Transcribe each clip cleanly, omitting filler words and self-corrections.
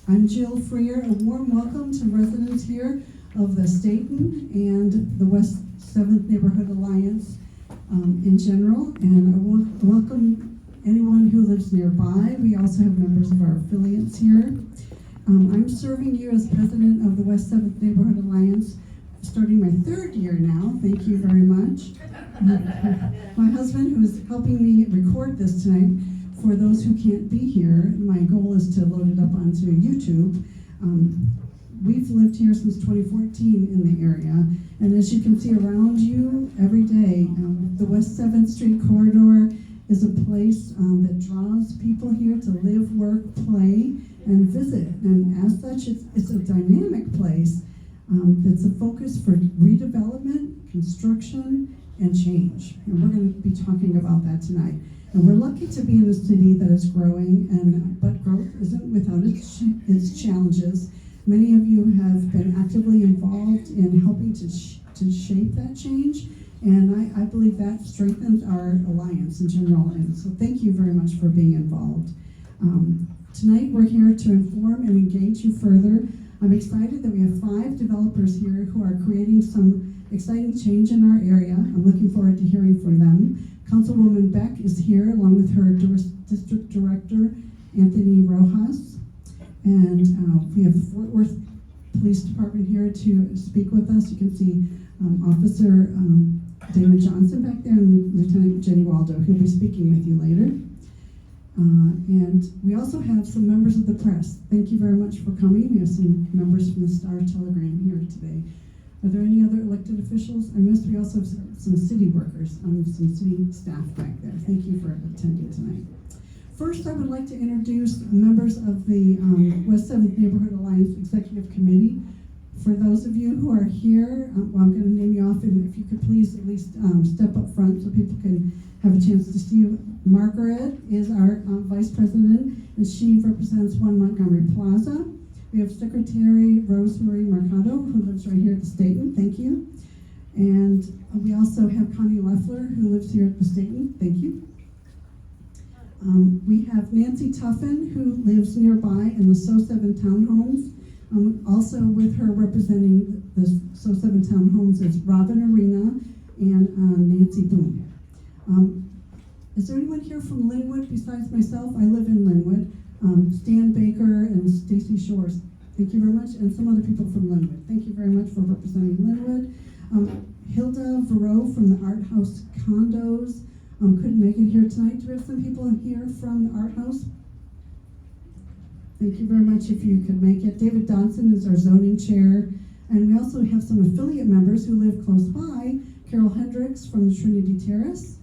I'm Jill Freer. A warm welcome to residents here of the Staten and the West 7th Neighborhood Alliance in general, and I will welcome anyone who lives nearby. We also have members of our affiliates here. I'm serving you as president of the West 7th Neighborhood Alliance, starting my 3rd year now. Thank you very much. My husband, who is helping me record this tonight, for those who can't be here, my goal is to load it up onto YouTube. We've lived here since 2014 in the area, and as you can see around you every day, the West 7th Street corridor is a place that draws people here to live, work, play, and visit. And as such, it's a dynamic place that's a focus for redevelopment, construction, and change. And we're going to be talking about that tonight. And we're lucky to be in a city that is growing, but growth isn't without its challenges. Many of you have been actively involved in helping to shape that change, and I believe that strengthens our alliance in general. And so thank you very much for being involved. Tonight we're here to inform and engage you further. I'm excited that we have 5 developers here who are creating some exciting change in our area. I'm looking forward to hearing from them. Councilwoman Beck is here along with her district director, Anthony Rojas. And we have the Fort Worth Police Department here to speak with us. You can see Officer Damon Johnson back there and Lieutenant Jenny Waldo, who'll be speaking with you later. And we also have some members of the press. Thank you very much for coming. We have some members from the Star Telegram here today. Are there any other elected officials? I missed. We also have some city workers, some city staff back there. Thank you for attending tonight. First, I would like to introduce members of the West 7th Neighborhood Alliance Executive Committee. For those of you who are here, well, I'm going to name you off, and if you could please at least step up front so people can have a chance to see you. Margaret is our Vice President, and she represents 1 Montgomery Plaza. We have Secretary Rosemary Mercado, who lives right here at the Staten. Thank you. And we also have Connie Leffler, who lives here at the Staten. Thank you. We have Nancy Tuffin, who lives nearby in the So7 Townhomes. Also with her representing the So7 Townhomes is Robin Arena and Nancy Boone. Is there anyone here from Linwood besides myself? I live in Linwood. Stan Baker and Stacy Shores. Thank you very much. And some other people from Linwood. Thank you very much for representing Linwood. Hilda Verow from the Art House Condos. Couldn't make it here tonight. Do we have some people here from the Art House? Thank you very much if you could make it. David Dodson is our zoning chair. And we also have some affiliate members who live close by. Carol Hendricks from the Trinity Terrace.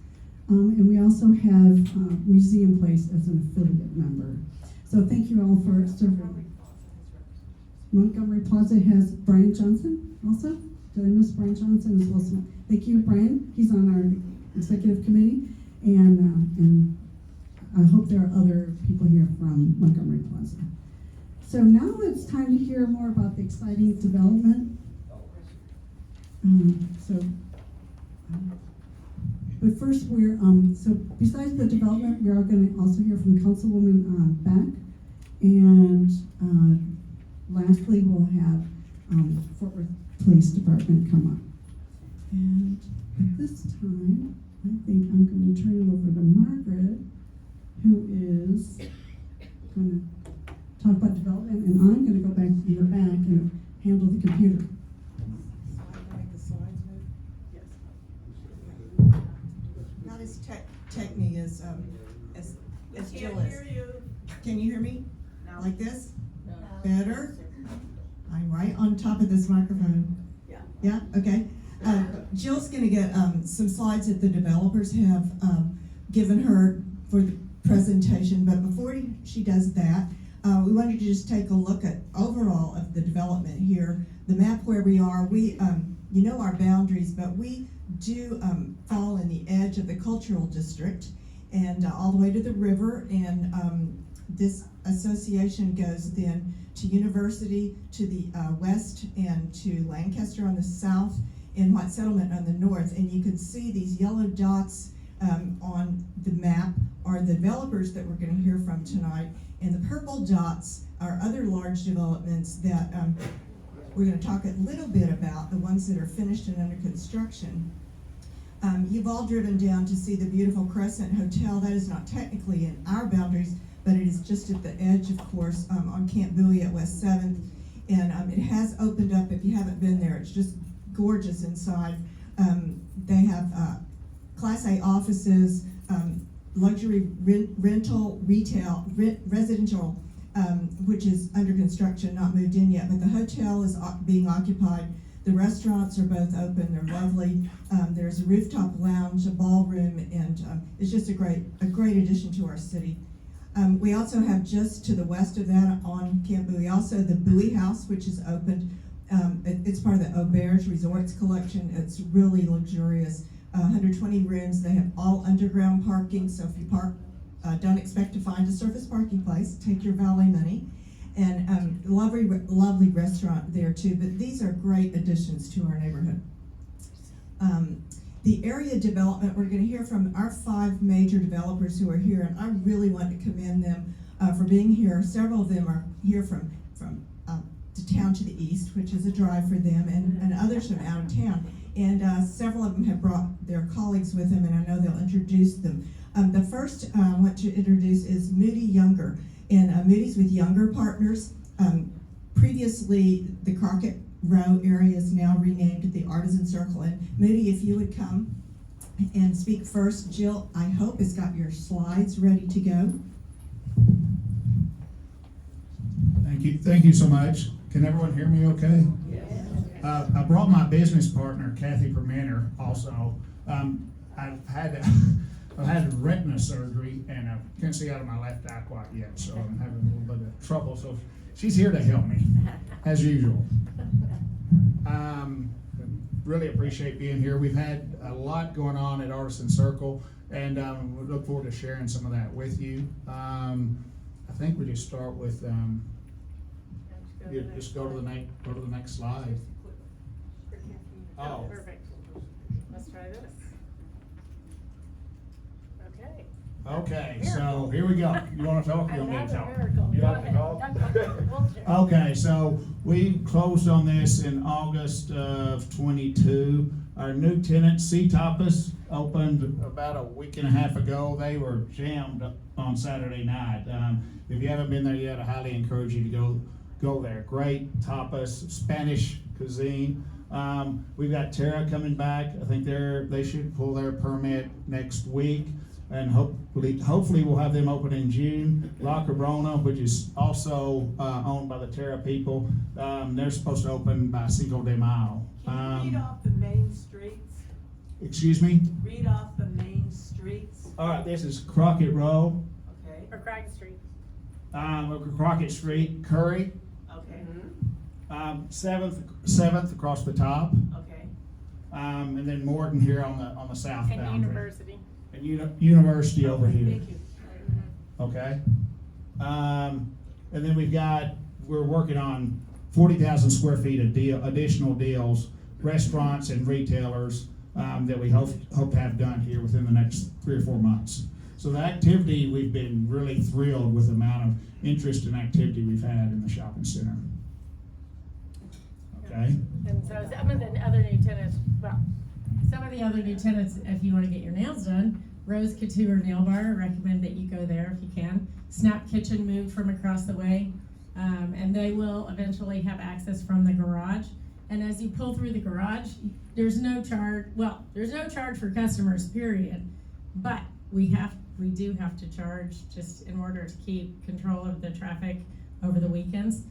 And we also have Museum Place as an affiliate member. So thank you all for serving. Montgomery Plaza has Brian Johnson also. Did I miss Brian Johnson as well? So thank you, Brian. He's on our executive committee. And I hope there are other people here from Montgomery Plaza. So now it's time to hear more about the exciting development. But first, so besides the development, we are going to also hear from Councilwoman Beck, and lastly, we'll have Fort Worth Police Department come up. And at this time, I think I'm going to turn it over to Margaret, who is going to talk about development, and I'm going to go back in the back and handle the computer. Technique as Jill is. Can you hear me? No. Like this? No. Better? I'm right on top of this microphone. Yeah. Yeah? Okay. Jill's going to get some slides that the developers have given her for the presentation, but before she does that, we wanted to just take a look at overall of the development here, the map where we are. We, you know our boundaries, but we do fall in the edge of the cultural district and all the way to the river, and this association goes then to University to the west and to Lancaster on the south and White Settlement on the north. And you can see these yellow dots on the map are the developers that we're going to hear from tonight, and the purple dots our other large developments that we're going to talk a little bit about, the ones that are finished and under construction. You've all driven down to see the beautiful Crescent Hotel. That is not technically in our boundaries, but it is just at the edge, of course, on Camp Bowie at West 7th. And it has opened up. If you haven't been there, it's just gorgeous inside. They have Class A offices, luxury rental, retail, residential, which is under construction, not moved in yet, but the hotel is being occupied. The restaurants are both open, they're lovely. There's a rooftop lounge, a ballroom, and it's just a great addition to our city. We also have just to the west of that on Camp Bowie, also the Bowie House, which is opened. It's part of the Auberge Resorts collection. It's really luxurious. 120 rooms. They have all underground parking, so if you park, don't expect to find a surface parking place. Take your valet money. And lovely restaurant there too, but these are great additions to our neighborhood. The area development, we're going to hear from our 5 major developers who are here, and I really want to commend them for being here. Several of them are here from the town to the east, which is a drive for them, and others from out of town. And several of them have brought their colleagues with them, and I know they'll introduce them. The first I want to introduce is Moody Younger. And Moody's with Younger Partners. Previously, the Crockett Row area is now renamed the Artisan Circle. And Moody, if you would come and speak first. Jill, I hope, has got your slides ready to go. Thank you so much. Can everyone hear me okay? Yes. I brought my business partner, Kathy Permenter, also. I've had retina surgery, and I can't see out of my left eye quite yet, so I'm having a little bit of trouble. So she's here to help me, as usual. Really appreciate being here. We've had a lot going on at Artisan Circle, and we look forward to sharing some of that with you. I think we just start with just go to the next slide. Oh, perfect. Let's try this. Okay, so here we go. You want to talk? You want me to talk? Miracle. You Go like to ahead. talk? Okay, so we closed on this in August of 22. Our new tenant, C-Topus, opened about a week and a half ago. They were jammed on Saturday night. If you haven't been there yet, I highly encourage you to go there. Great tapas, Spanish cuisine. We've got Terra coming back. I think they should pull their permit next week. And hopefully we'll have them open in June. La Cabrona, which is also owned by the Terra people, they're supposed to open by Cinco de Mayo. Can you read off the main streets? Excuse me? Read off the main streets. All right, this is Crockett Row, Okay. Or Crockett Street. Crockett Street, Curry, Okay. 7th across the top, Okay. and then Morton here on the south And boundary. University. And University over here. Thank you. Okay. And then we're working on 40,000 square feet of additional deals, restaurants and retailers that we hope to have done here within the next 3 or 4 months. So the activity, we've been really thrilled with the amount of interest and activity we've had in the shopping center. Okay. And so some of the other new tenants, if you want to get your nails done, Rose Couture Nail Bar, I recommend that you go there if you can. Snap Kitchen moved from across the way, and they will eventually have access from the garage. And as you pull through the garage, there's no charge for customers, period. But we do have to charge just in order to keep control of the traffic over the weekends.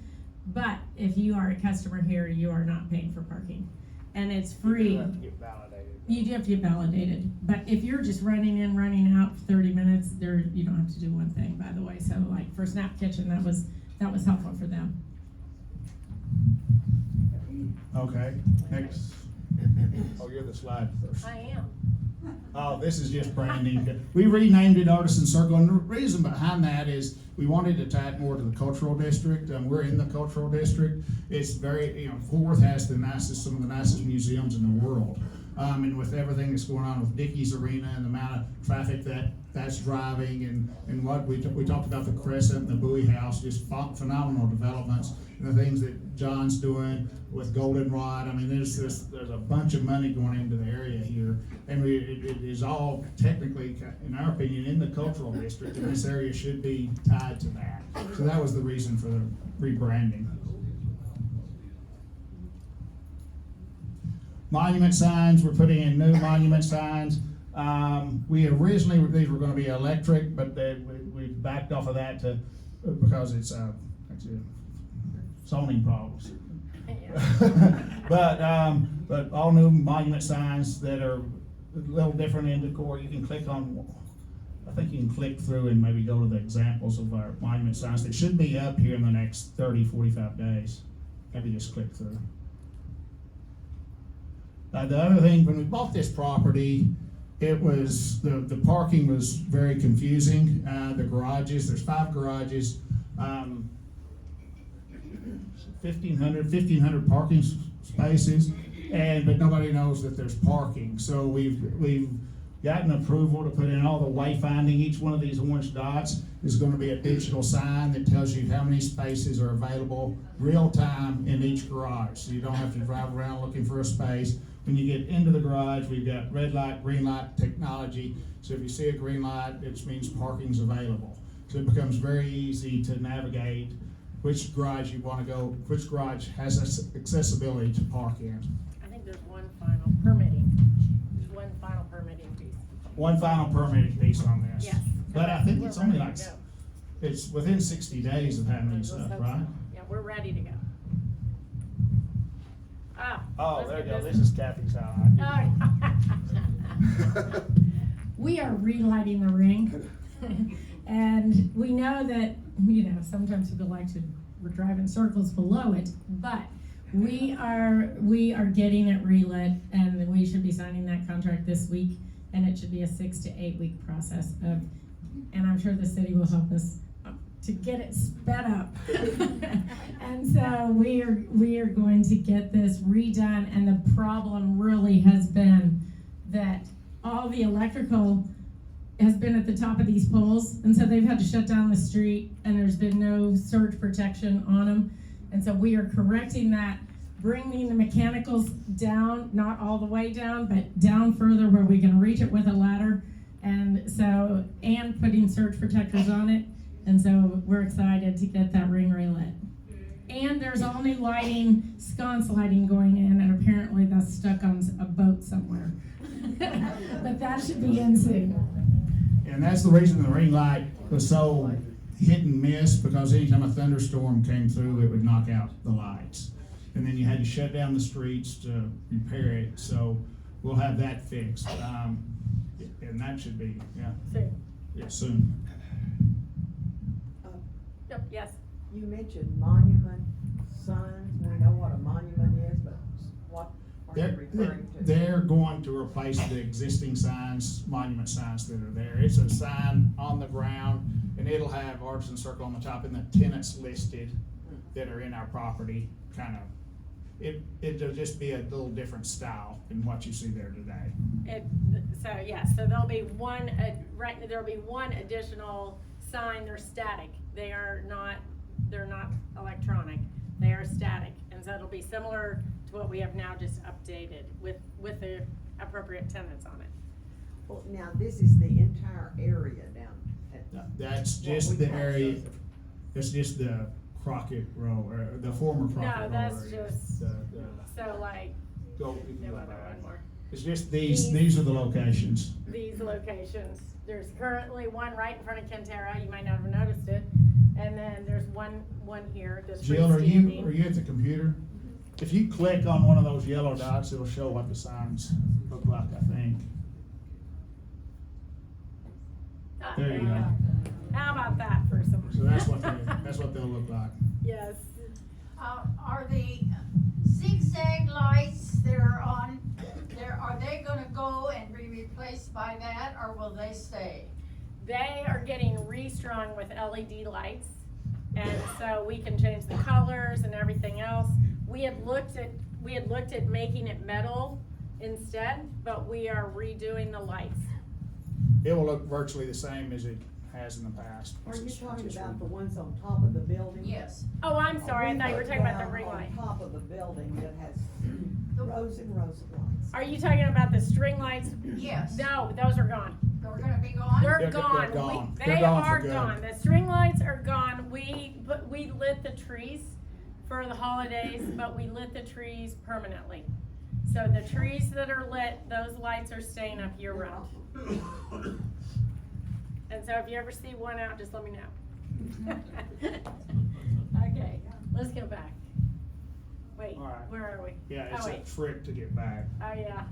But if you are a customer here, you are not paying for parking. And it's free. You do have to get validated. You do have to get validated. But if you're just running in, running out for 30 minutes, you don't have to do one thing, by the way. So like for Snap Kitchen, that was helpful for them. Okay, next. Oh, you're the slide first. I am. Oh, this is just branding. We renamed it Artisan Circle, and the reason behind that is we wanted to tie it more to the cultural district. We're in the cultural district. It's very, Fort Worth has some of the nicest museums in the world. And with everything that's going on with Dickey's Arena and the amount of traffic that's driving, and what we talked about the Crescent and the Bowie House, just phenomenal developments, and the things that John's doing with Goldenrod. I mean, there's a bunch of money going into the area here, and it is all technically, in our opinion, in the cultural district, and this area should be tied to that. So that was the reason for the rebranding. Monument signs, we're putting in new monument signs. We originally, these were gonna be electric, but we backed off of that because it's actually zoning problems. But all new monument signs that are a little different in decor. You can click on, I think you can click through and maybe go to the examples of our monument signs that should be up here in the next 30, 45 days. Maybe just click through. The other thing, when we bought this property, it was, the parking was very confusing. The garages, there's 5 garages, 1,500 parking spaces, but nobody knows that there's parking. So we've gotten approval to put in all the wayfinding. Each one of these orange dots is gonna be a digital sign that tells you how many spaces are available real time in each garage. So you don't have to drive around looking for a space. When you get into the garage, we've got red light, green light technology. So if you see a green light, it means parking's available. So it becomes very easy to navigate which garage you want to go, which garage has accessibility to park in. I think there's one final permitting piece. One final permitting piece on this. Yes. But I think it's We're only ready like, to go. it's within 60 days of having these Let's stuff, hope right? so. Yeah, we're ready to go. Oh, let's there you get go. This is Kathy's highlight. Oh. We are relighting the ring. And we know that, sometimes people like to drive in circles below it, but we are getting it relit, and we should be signing that contract this week, and it should be a 6 to 8 week process and I'm sure the city will help us to get it sped up. And so we are going to get this redone, and the problem really has been that all the electrical has been at the top of these poles, and so they've had to shut down the street, and there's been no surge protection on them. And so we are correcting that, bringing the mechanicals down, not all the way down, but down further where we can reach it with a ladder, and putting surge protectors on it. And so we're excited to get that ring relit. And there's all new lighting, sconce lighting going in, and apparently that's stuck on a boat somewhere. But that should be in soon. And that's the reason the ring light was so hit and miss, because anytime a thunderstorm came through, it would knock out the lights. And then you had to shut down the streets to repair it, so we'll have that fixed. And that should be, soon. Yep, yes. You mentioned monument signs, we know what a monument is, but what are you referring to? They're going to replace the existing signs, monument signs that are there. It's a sign on the ground, and it'll have Artisan Circle on the top and the tenants listed that are in our property, kind of. It'll just be a little different style than what you see there today. So there'll be one, there'll be one additional sign. They're static. They're not electronic. They are static. And so it'll be similar to what we have now, just updated with the appropriate tenants on it. Well, now, this is the entire area down at. That's just the area, that's just the Crockett Row, or the former Crockett Row. No, that's area. just, so like, Go, no, one more. It's just these are the locations. These locations. There's currently one right in front of Kentera. You might not have noticed it. And then there's one here. That's Jill, are freestanding. you at the computer? If you click on one of those yellow dots, it'll show what the signs look like, I think. There you go. How about that for some? So that's what they'll look like. Yes. Are the zigzag lights that are on there, are they gonna go and be replaced by that, or will they stay? They are getting restrung with LED lights, and so we can change the colors and everything else. We had looked at making it metal, instead, but we are redoing the lights. It will look virtually the same as it has in the past. Are you It's talking just- about the ones on top of the building? Yes, Oh, I'm sorry, I thought you were talking about the ring Down light. On top of the building that has rows and rows of lights. Are you talking about the string lights? yes. No, those are gone. They're gonna be gone? They're They're gone. gone. They They're gone for are good. gone. The string lights are gone. We lit the trees for the holidays, but we lit the trees permanently. So the trees that are lit, those lights are staying up year round. And so if you ever see one out, just let me know. Okay, let's go back. Wait, All right. where are we? Yeah, Oh, it's a wait. trick to get back. Oh, yeah.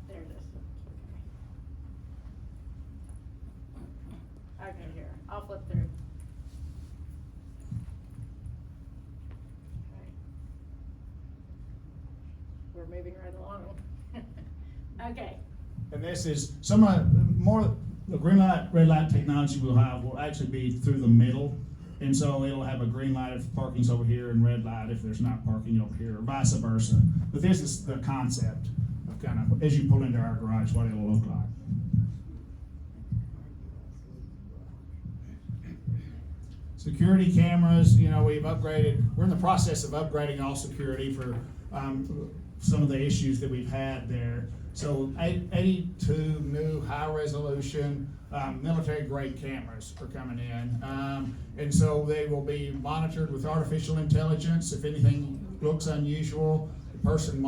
There it is. Okay, here, I'll flip through. Okay. We're moving right along. Okay, And this is, some of, more, the green light, red light technology we'll have will actually be through the middle. And so it'll have a green light if parking's over here and red light if there's not parking over here, or vice versa. But this is the concept of kind of, as you pull into our garage, what it'll look like. Security cameras, you know, we've upgraded, we're in the process of upgrading all security for, some of the issues that we've had there. So 82 new high-resolution, military-grade cameras are coming in. And so they will be monitored with artificial intelligence. If anything looks unusual, the person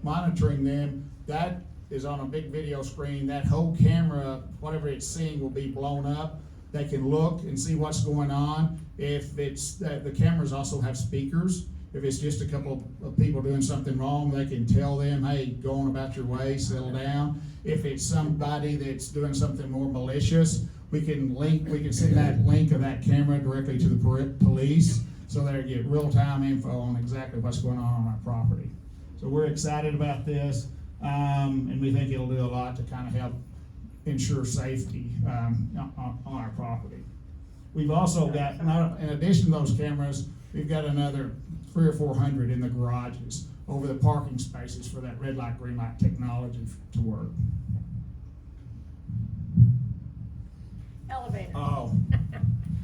monitoring them, that is on a big video screen. That whole camera, whatever it's seeing, will be blown up. They can look and see what's going on. If it's, the cameras also have speakers. If it's just a couple of people doing something wrong, they can tell them, hey, go on about your way, settle down. If it's somebody that's doing something more malicious, we can send that link of that camera directly to the police, so they get real-time info on exactly what's going on our property. So we're excited about this, and we think it'll do a lot to kind of help ensure safety on our property. We've also got, in addition to those cameras, we've got another 300 or 400 in the garages over the parking spaces for that red light, green light technology to work. elevator. Oh,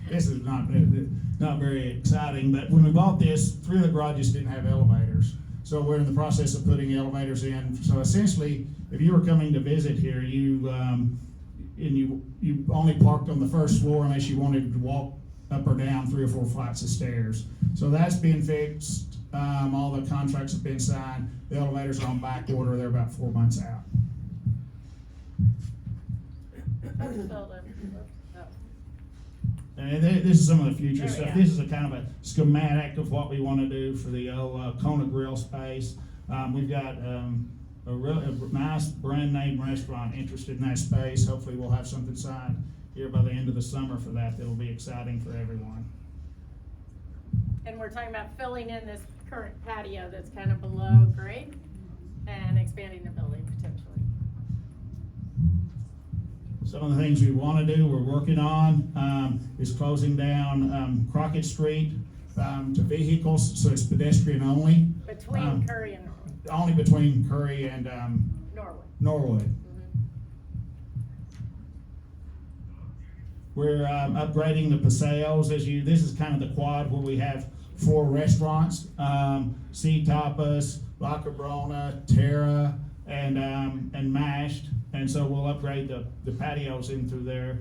this is not very exciting, but when we bought this, 3 of the garages didn't have elevators. So we're in the process of putting elevators in. So essentially, if you were coming to visit here, you only parked on the first floor unless you wanted to walk up or down 3 or 4 flights of stairs. So that's been fixed. All the contracts have been signed. The elevators are on back order. They're about 4 months out. And this is some of the future There we stuff. go. This is a kind of a schematic of what we want to do for the Kona Grill space. We've got a nice brand name restaurant interested in that space. Hopefully we'll have something signed here by the end of the summer for that. That'll be exciting for everyone. And we're talking about filling in this current patio that's kind of below grade and expanding the building potentially. Some of the things we want to do, we're working on, is closing down Crockett Street to vehicles, so it's pedestrian only. Between Curry and Only between Curry and Norwood. Norwood. We're upgrading the paseos this is kind of the quad where we have 4 restaurants, Sea Tapas, La Cabrona, Terra, and Mashed. And so we'll upgrade the patios in through there.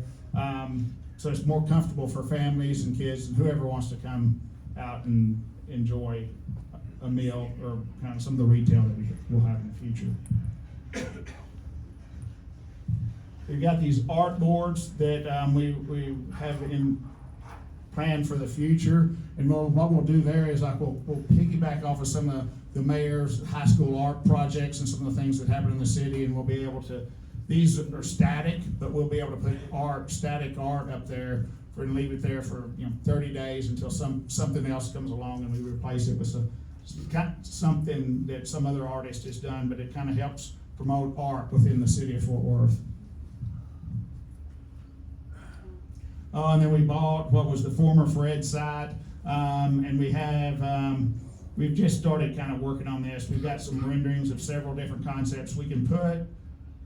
So it's more comfortable for families and kids and whoever wants to come out and enjoy a meal or kind of some of the retail that we'll have in the future. We've got these art boards that we have in plan for the future, and what we'll do there is like we'll piggyback off of some of the mayor's high school art projects and some of the things that happen in the city, and we'll be able to. These are static, but we'll be able to put static art up there and leave it there for 30 days until something else comes along and we replace it with something that some other artist has done, but it kind of helps promote art within the city of Fort Worth. And then we bought what was the former Fred site, and we have, we've just started kind of working on this. We've got some renderings of several different concepts we can put.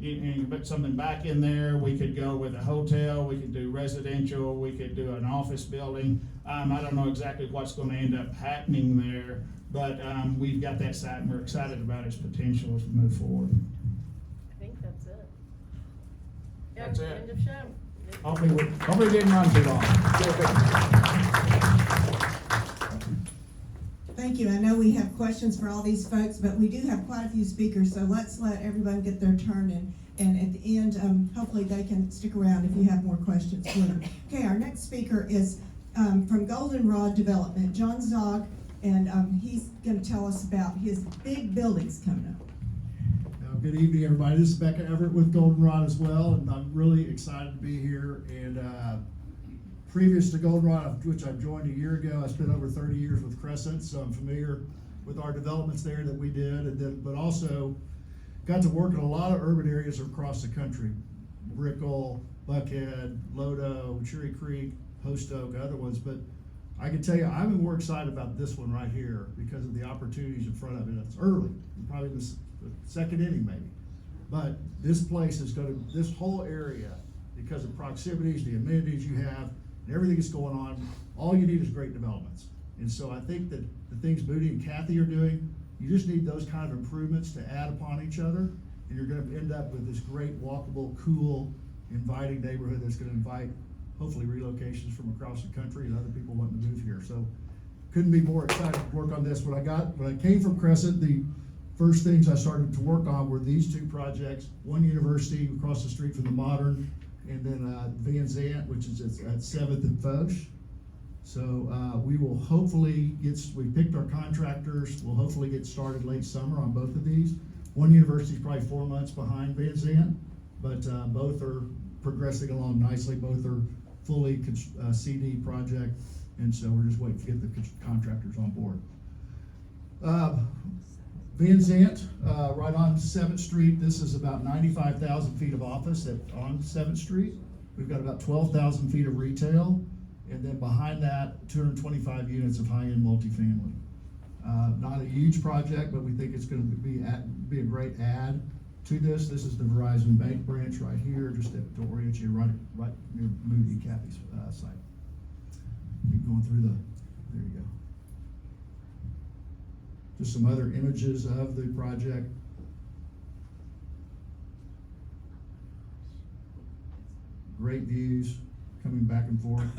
You can put something back in there. We could go with a hotel, we could do residential, we could do an office building. I don't know exactly what's gonna end up happening there, but, we've got that site and we're excited about its potential as we move forward. I think that's it. Yeah, That's it. end of show. Hopefully it didn't run too long. Thank you. I know we have questions for all these folks, but we do have quite a few speakers, so let's let everyone get their turn, and at the end, hopefully they can stick around if you have more questions for them. Okay, our next speaker is from Goldenrod Development, John Zog, and he's going to tell us about his big buildings coming up. Good evening, everybody. This is Becca Everett with Goldenrod as well, and I'm really excited to be here. And previous to Goldenrod, which I joined a year ago, I spent over 30 years with Crescent, so I'm familiar with our developments there that we did, and then, but also got to work in a lot of urban areas across the country: Brickell, Buckhead, Lodo, Cherry Creek, Post Oak, other ones. But I can tell you, I'm more excited about this one right here because of the opportunities in front of it. It's early, probably the second inning maybe, but this place is going to, this whole area, because of proximities, the amenities you have, and everything that's going on, all you need is great developments. And so I think that the things Moody and Kathy are doing, you just need those kind of improvements to add upon each other, and you're going to end up with this great walkable, cool, inviting neighborhood that's going to invite hopefully relocations from across the country and other people wanting to move here. So couldn't be more excited to work on this. When I came from Crescent, the first things I started to work on were these two projects: one university across the street from the Modern, and then Van Zant, which is at 7th and Foch. So we will hopefully we picked our contractors. We'll hopefully get started late summer on both of these. One university is probably 4 months behind Van Zant, but both are progressing along nicely. Both are fully CD project, and so we're just waiting to get the contractors on board. Van Zant, right on 7th Street. This is about 95,000 feet of office on 7th Street. We've got about 12,000 feet of retail, and then behind that, 225 units of high-end multifamily. Not a huge project, but we think it's going to be a great add to this. This is the Verizon Bank branch right here, just to orient you right near Moody and Kathy's site. Keep going through there you go. Just some other images of the project. Great views coming back and forth.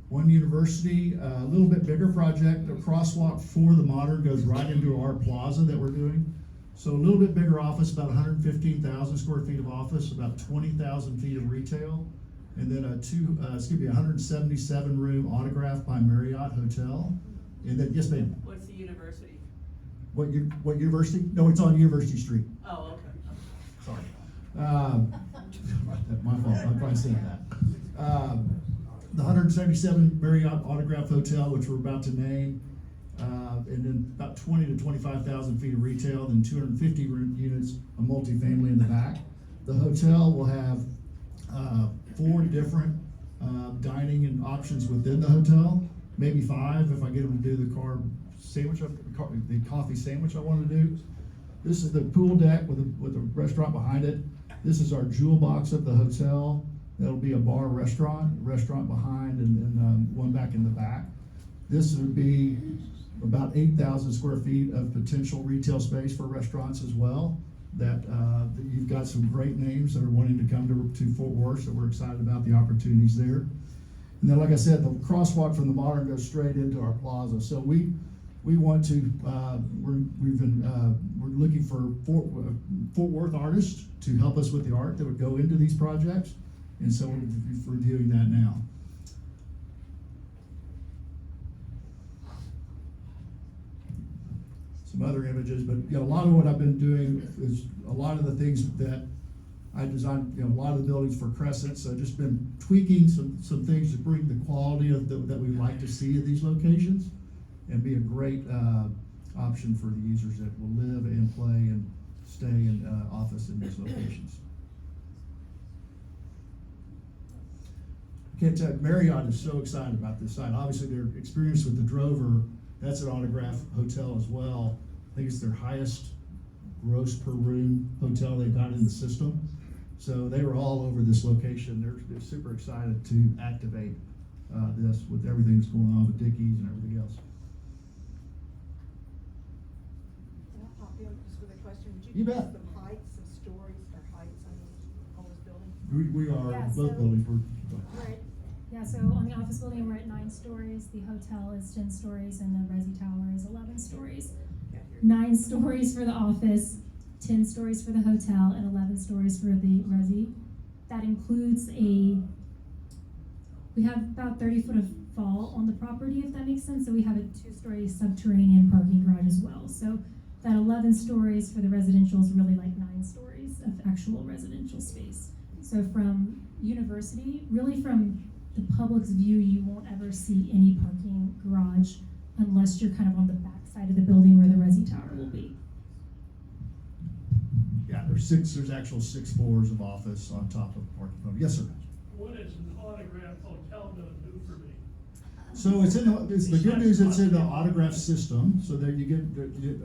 One university, a little bit bigger project. The crosswalk for the Modern goes right into our plaza that we're doing. So a little bit bigger office, about 115,000 square feet of office, about 20,000 feet of retail, and then a 177 room Autograph by Marriott hotel. And then, yes ma'am? What's the university? What university? No, it's on University Street. Oh, okay. Sorry. My fault, I probably said that. The 177 Marriott Autograph Hotel, which we're about to name, and then about 20 to 25,000 feet of retail, then 250 units of multifamily in the back. The hotel will have 4 different dining and options within the hotel, maybe 5 if I get them to do the coffee sandwich I want to do. This is the pool deck with a restaurant behind it. This is our jewel box of the hotel. That'll be a restaurant behind, and one back in the back. This would be about 8,000 square feet of potential retail space for restaurants as well. That you've got some great names that are wanting to come to Fort Worth, so we're excited about the opportunities there. And then, like I said, the crosswalk from the Modern goes straight into our plaza. So we want to we're looking for Fort Worth artists to help us with the art that would go into these projects. And so we're reviewing that now. Some other images, but a lot of what I've been doing is a lot of the things that I designed, a lot of the buildings for Crescent. So just been tweaking some things to bring the quality of that we'd like to see at these locations, and be a great option for the users that will live and play and stay in office in these locations. can't tell, Marriott is so excited about this site. Obviously, their experience with the Drover, that's an autograph hotel as well. I think it's their highest gross per room hotel they've got in the system. So they were all over this location. They're super excited to activate this with everything that's going on with Dickies and everything else. Can I pop in just with a question? Would You give us bet. some heights, some stories or heights on this building? We are, Yeah, both so- buildings, Right, yeah, so on the office building, we're at 9 stories, the hotel is 10 stories, and the Resi Tower is 11 stories. 9 stories for the office, 10 stories for the hotel, and 11 stories for the Resi. That includes we have about 30 foot of fall on the property, if that makes sense, so we have a 2-story subterranean parking garage as well. So that 11 stories for the residential is really like 9 stories of actual residential space. So from university, really from the public's view, you won't ever see any parking garage unless you're kind of on the back side of the building where the Resi Tower will be. Yeah, there's actual 6 floors of office on top of the parking lot. Yes, sir. What is an autograph hotel gonna do for me? So the good news, it's in the autograph system, so that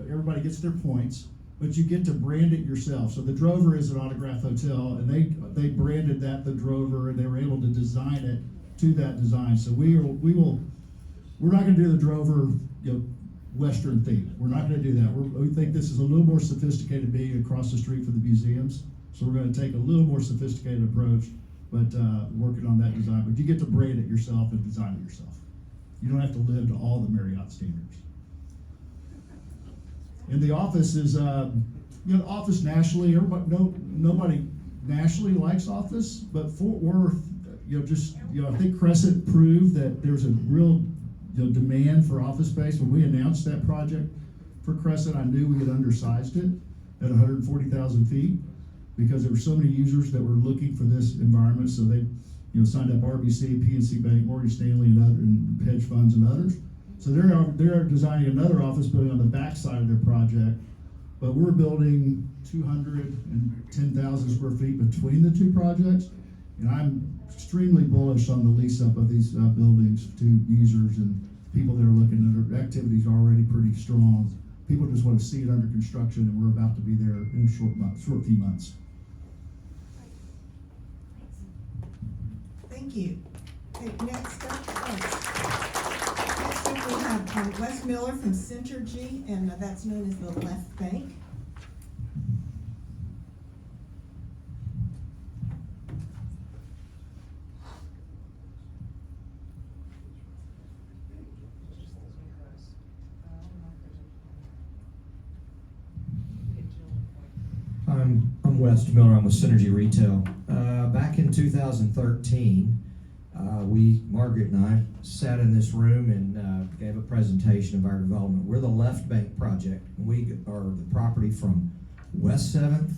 everybody gets their points, but you get to brand it yourself. So the Drover is an autograph hotel, and they branded that the Drover, and they were able to design it to that design. So we're not gonna do the Drover, Western theme. We're not gonna do that. We think this is a little more sophisticated, being across the street from the museums. So we're gonna take a little more sophisticated approach, but working on that design. But you get to brand it yourself and design it yourself. You don't have to live to all the Marriott standards. And the office is, office nationally, nobody nationally likes office, but Fort Worth, I think Crescent proved that there's a real demand for office space. When we announced that project for Crescent, I knew we had undersized it at 140,000 feet because there were so many users that were looking for this environment. So they, signed up RBC, PNC Bank, Morgan Stanley, and hedge funds and others. So they're designing another office building on the back side of their project, but we're building 210,000 square feet between the two projects, and I'm extremely bullish on the lease up of these buildings to users and people that are looking at their activities are already pretty strong. People just want to see it under construction, and we're about to be there in a short few months. Thank you. Okay, next up we have Wes Miller from Centergy, and that's known as the Left Bank. I'm Wes Miller. I'm with Synergy Retail. Back in 2013, Margaret and I sat in this room and gave a presentation of our development. We're the Left Bank project. We are the property from West 7th,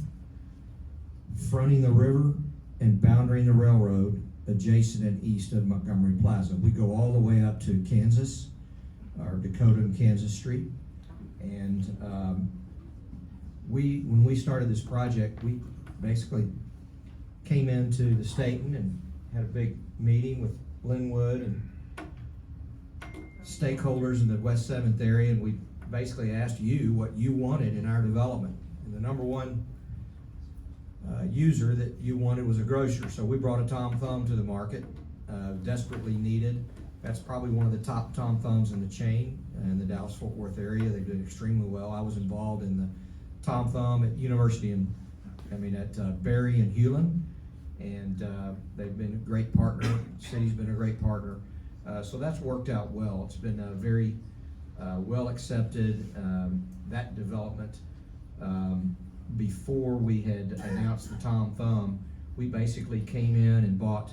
fronting the river and boundarying the railroad, adjacent and east of Montgomery Plaza. We go all the way up to Kansas, or Dakota and Kansas Street. And when we started this project, we basically came into the Staten and had a big meeting with Linwood and stakeholders in the West 7th area, and we basically asked you what you wanted in our development. And the number one user that you wanted was a grocer, so we brought a Tom Thumb to the market, desperately needed. That's probably one of the top Tom Thumbs in the chain in the Dallas-Fort Worth area. They did extremely well. I was involved in the Tom Thumb at at Berry and Hewlin, and they've been a great partner. The city's been a great partner. So that's worked out well. It's been very well accepted. That development, before we had announced the Tom Thumb, we basically came in and bought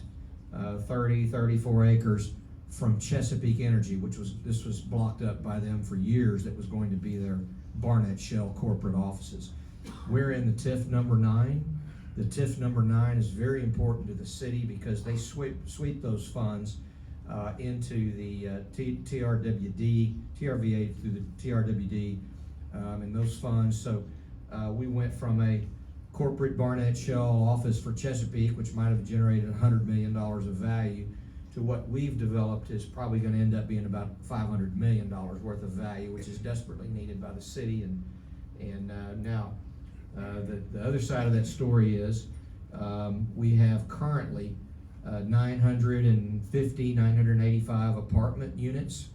34 acres from Chesapeake Energy, this was blocked up by them for years. That was going to be their Barnett Shell corporate offices. We're in the TIF number 9. The TIF number 9 is very important to the city because they sweep those funds into the TRVA through the TRWD and those funds. So we went from a corporate Barnett Shell office for Chesapeake, which might have generated $100 million of value, to what we've developed is probably gonna end up being about $500 million worth of value, which is desperately needed by the city. Now, the other side of that story is, we have currently 985 apartment units.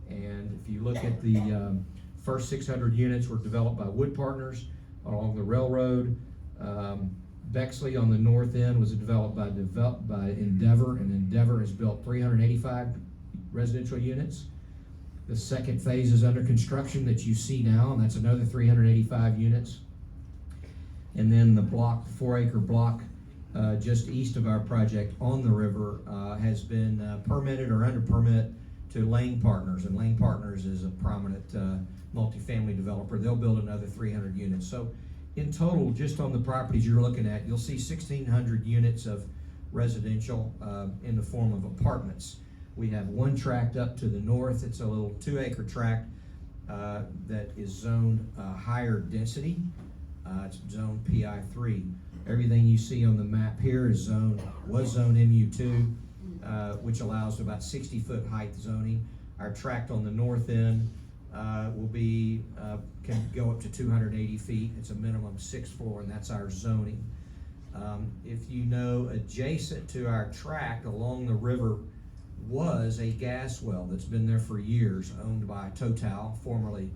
And if you look at the first 600 units were developed by Wood Partners along the railroad. Bexley on the north end was developed by Endeavor, and Endeavor has built 385 residential units. The second phase is under construction that you see now, and that's another 385 units. And then the 4-acre block just east of our project on the river has been permitted or under permit to Lane Partners, and Lane Partners is a prominent multifamily developer. They'll build another 300 units. So in total, just on the properties you're looking at, you'll see 1,600 units of residential in the form of apartments. We have one tract up to the north. It's a little 2-acre tract that is zoned higher density. It's zoned PI3. Everything you see on the map here was zoned MU2, which allows about 60-foot height zoning. Our tract on the north end will be, can go up to 280 feet. It's a minimum 6th floor, and that's our zoning. If you know, adjacent to our tract along the river was a gas well that's been there for years, owned by Total, formerly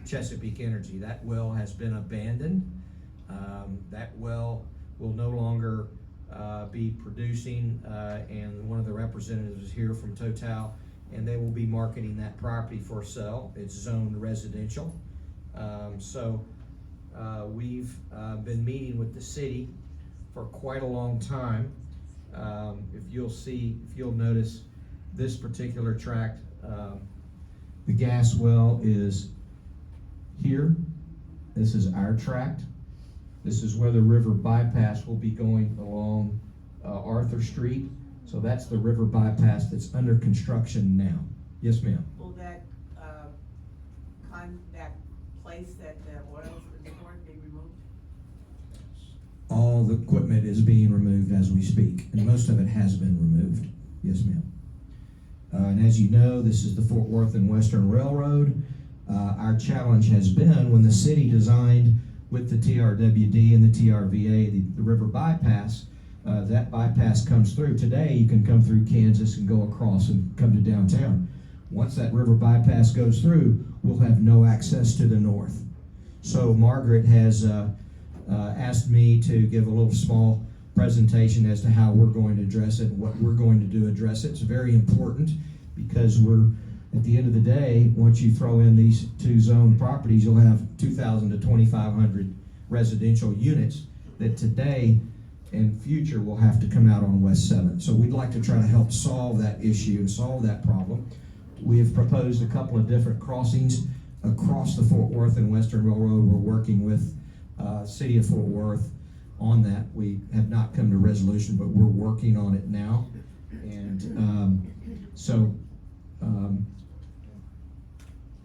Chesapeake Energy. That well has been abandoned. That well will no longer be producing, and one of the representatives is here from Total, and they will be marketing that property for sale. It's zoned residential. We've been meeting with the city for quite a long time. If you'll notice this particular tract, the gas well is here. This is our tract. This is where the river bypass will be going along Arthur Street. So that's the river bypass that's under construction now. Yes, ma'am. Will that, that place that the oil is stored be removed? All the equipment is being removed as we speak, and most of it has been removed. Yes, ma'am. And as you know, this is the Fort Worth and Western Railroad. Our challenge has been when the city designed with the TRWD and the TRVA, the river bypass, that bypass comes through. Today, you can come through Kansas and go across and come to downtown. Once that river bypass goes through, we'll have no access to the north. So Margaret has asked me to give a little small presentation as to how we're going to address it and what we're going to do to address it. It's very important because at the end of the day, once you throw in these two zone properties, you'll have 2,000 to 2,500 residential units that today and future will have to come out on West 7th. So we'd like to try to help solve that issue and solve that problem. We have proposed a couple of different crossings across the Fort Worth and Western Railroad. We're working with City of Fort Worth on that. We have not come to resolution, but we're working on it now. And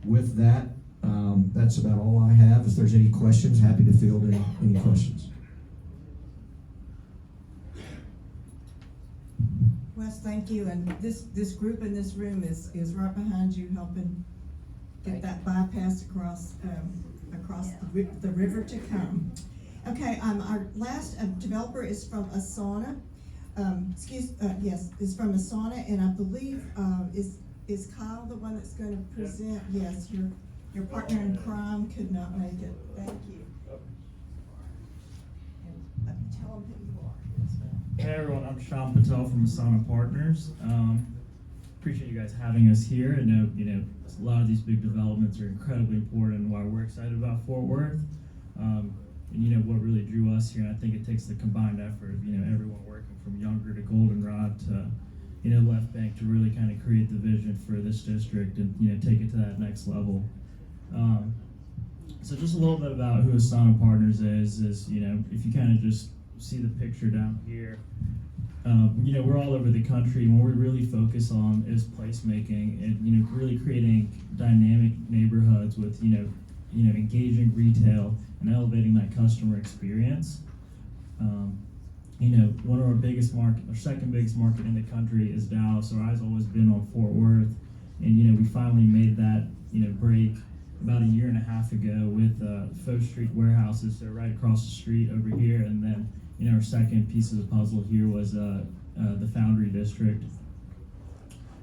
with that, that's about all I have. If there's any questions, happy to field any questions. Wes, thank you, and this group in this room is right behind you, helping get that bypass across the river to come. Okay, our last developer is from Asana. Is from Asana, and I believe is Kyle the one that's going to present? Yes, your partner in crime could not make it. Thank you. And tell them who you are. Yes, ma'am. Hey everyone, I'm Sean Patel from Asana Partners. Appreciate you guys having us here. I know, a lot of these big developments are incredibly important and why we're excited about Fort Worth. And what really drew us here, and I think it takes the combined effort of, everyone working from Younger to Goldenrod to, Left Bank to really kind of create the vision for this district and, take it to that next level. So just a little bit about who Asana Partners is, if you kind of just see the picture down here, we're all over the country, and what we really focus on is placemaking and, really creating dynamic neighborhoods with, engaging retail and elevating that customer experience. one of our biggest market, our second biggest market in the country is Dallas. So our eyes always been on Fort Worth, and we finally made that break about a year and a half ago with Faux Street Warehouses. So right across the street over here, and then our second piece of the puzzle here was the Foundry District.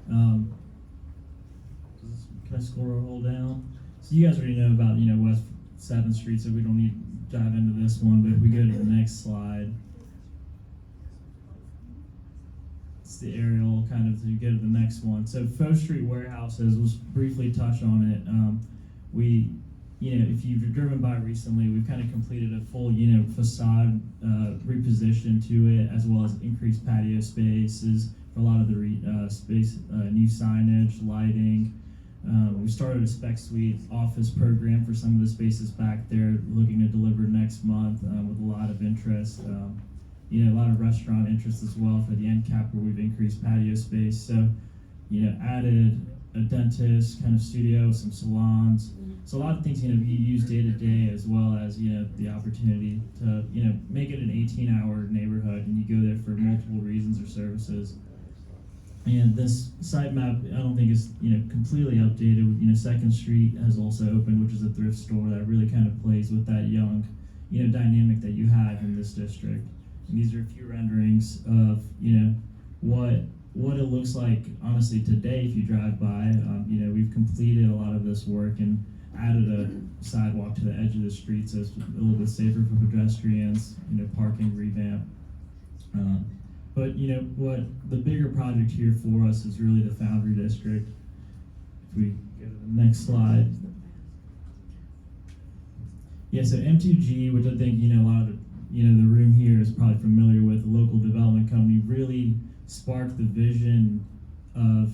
Can I scroll down? So you guys already know about West 7th Street, so we don't need to dive into this one. But if we go to the next slide. The aerial kind of to go to the next one. So Faux Street Warehouses, was briefly touch on it. If you've driven by recently, we've kind of completed a full, facade reposition to it, as well as increased patio spaces for a lot of the new signage, lighting. We started a spec suite office program for some of the spaces back there, looking to deliver next month with a lot of interest. A lot of restaurant interest as well for the end cap, where we've increased patio space. So, added a dentist kind of studio, some salons. So a lot of things, you use day to day, as well as, the opportunity to, make it an 18-hour neighborhood, and you go there for multiple reasons or services. And this site map, I don't think is, completely updated. 2nd Street has also opened, which is a thrift store that really kind of plays with that young, dynamic that you have in this district. And these are a few renderings of, what it looks like, honestly, today if you drive by. We've completed a lot of this work and added a sidewalk to the edge of the street, so it's a little bit safer for pedestrians, parking revamp. But what the bigger project here for us is really the Foundry District. If we go to the next slide. Yeah, so M2G, which I think, a lot of the room here is probably familiar with, the local development company, really sparked the vision of,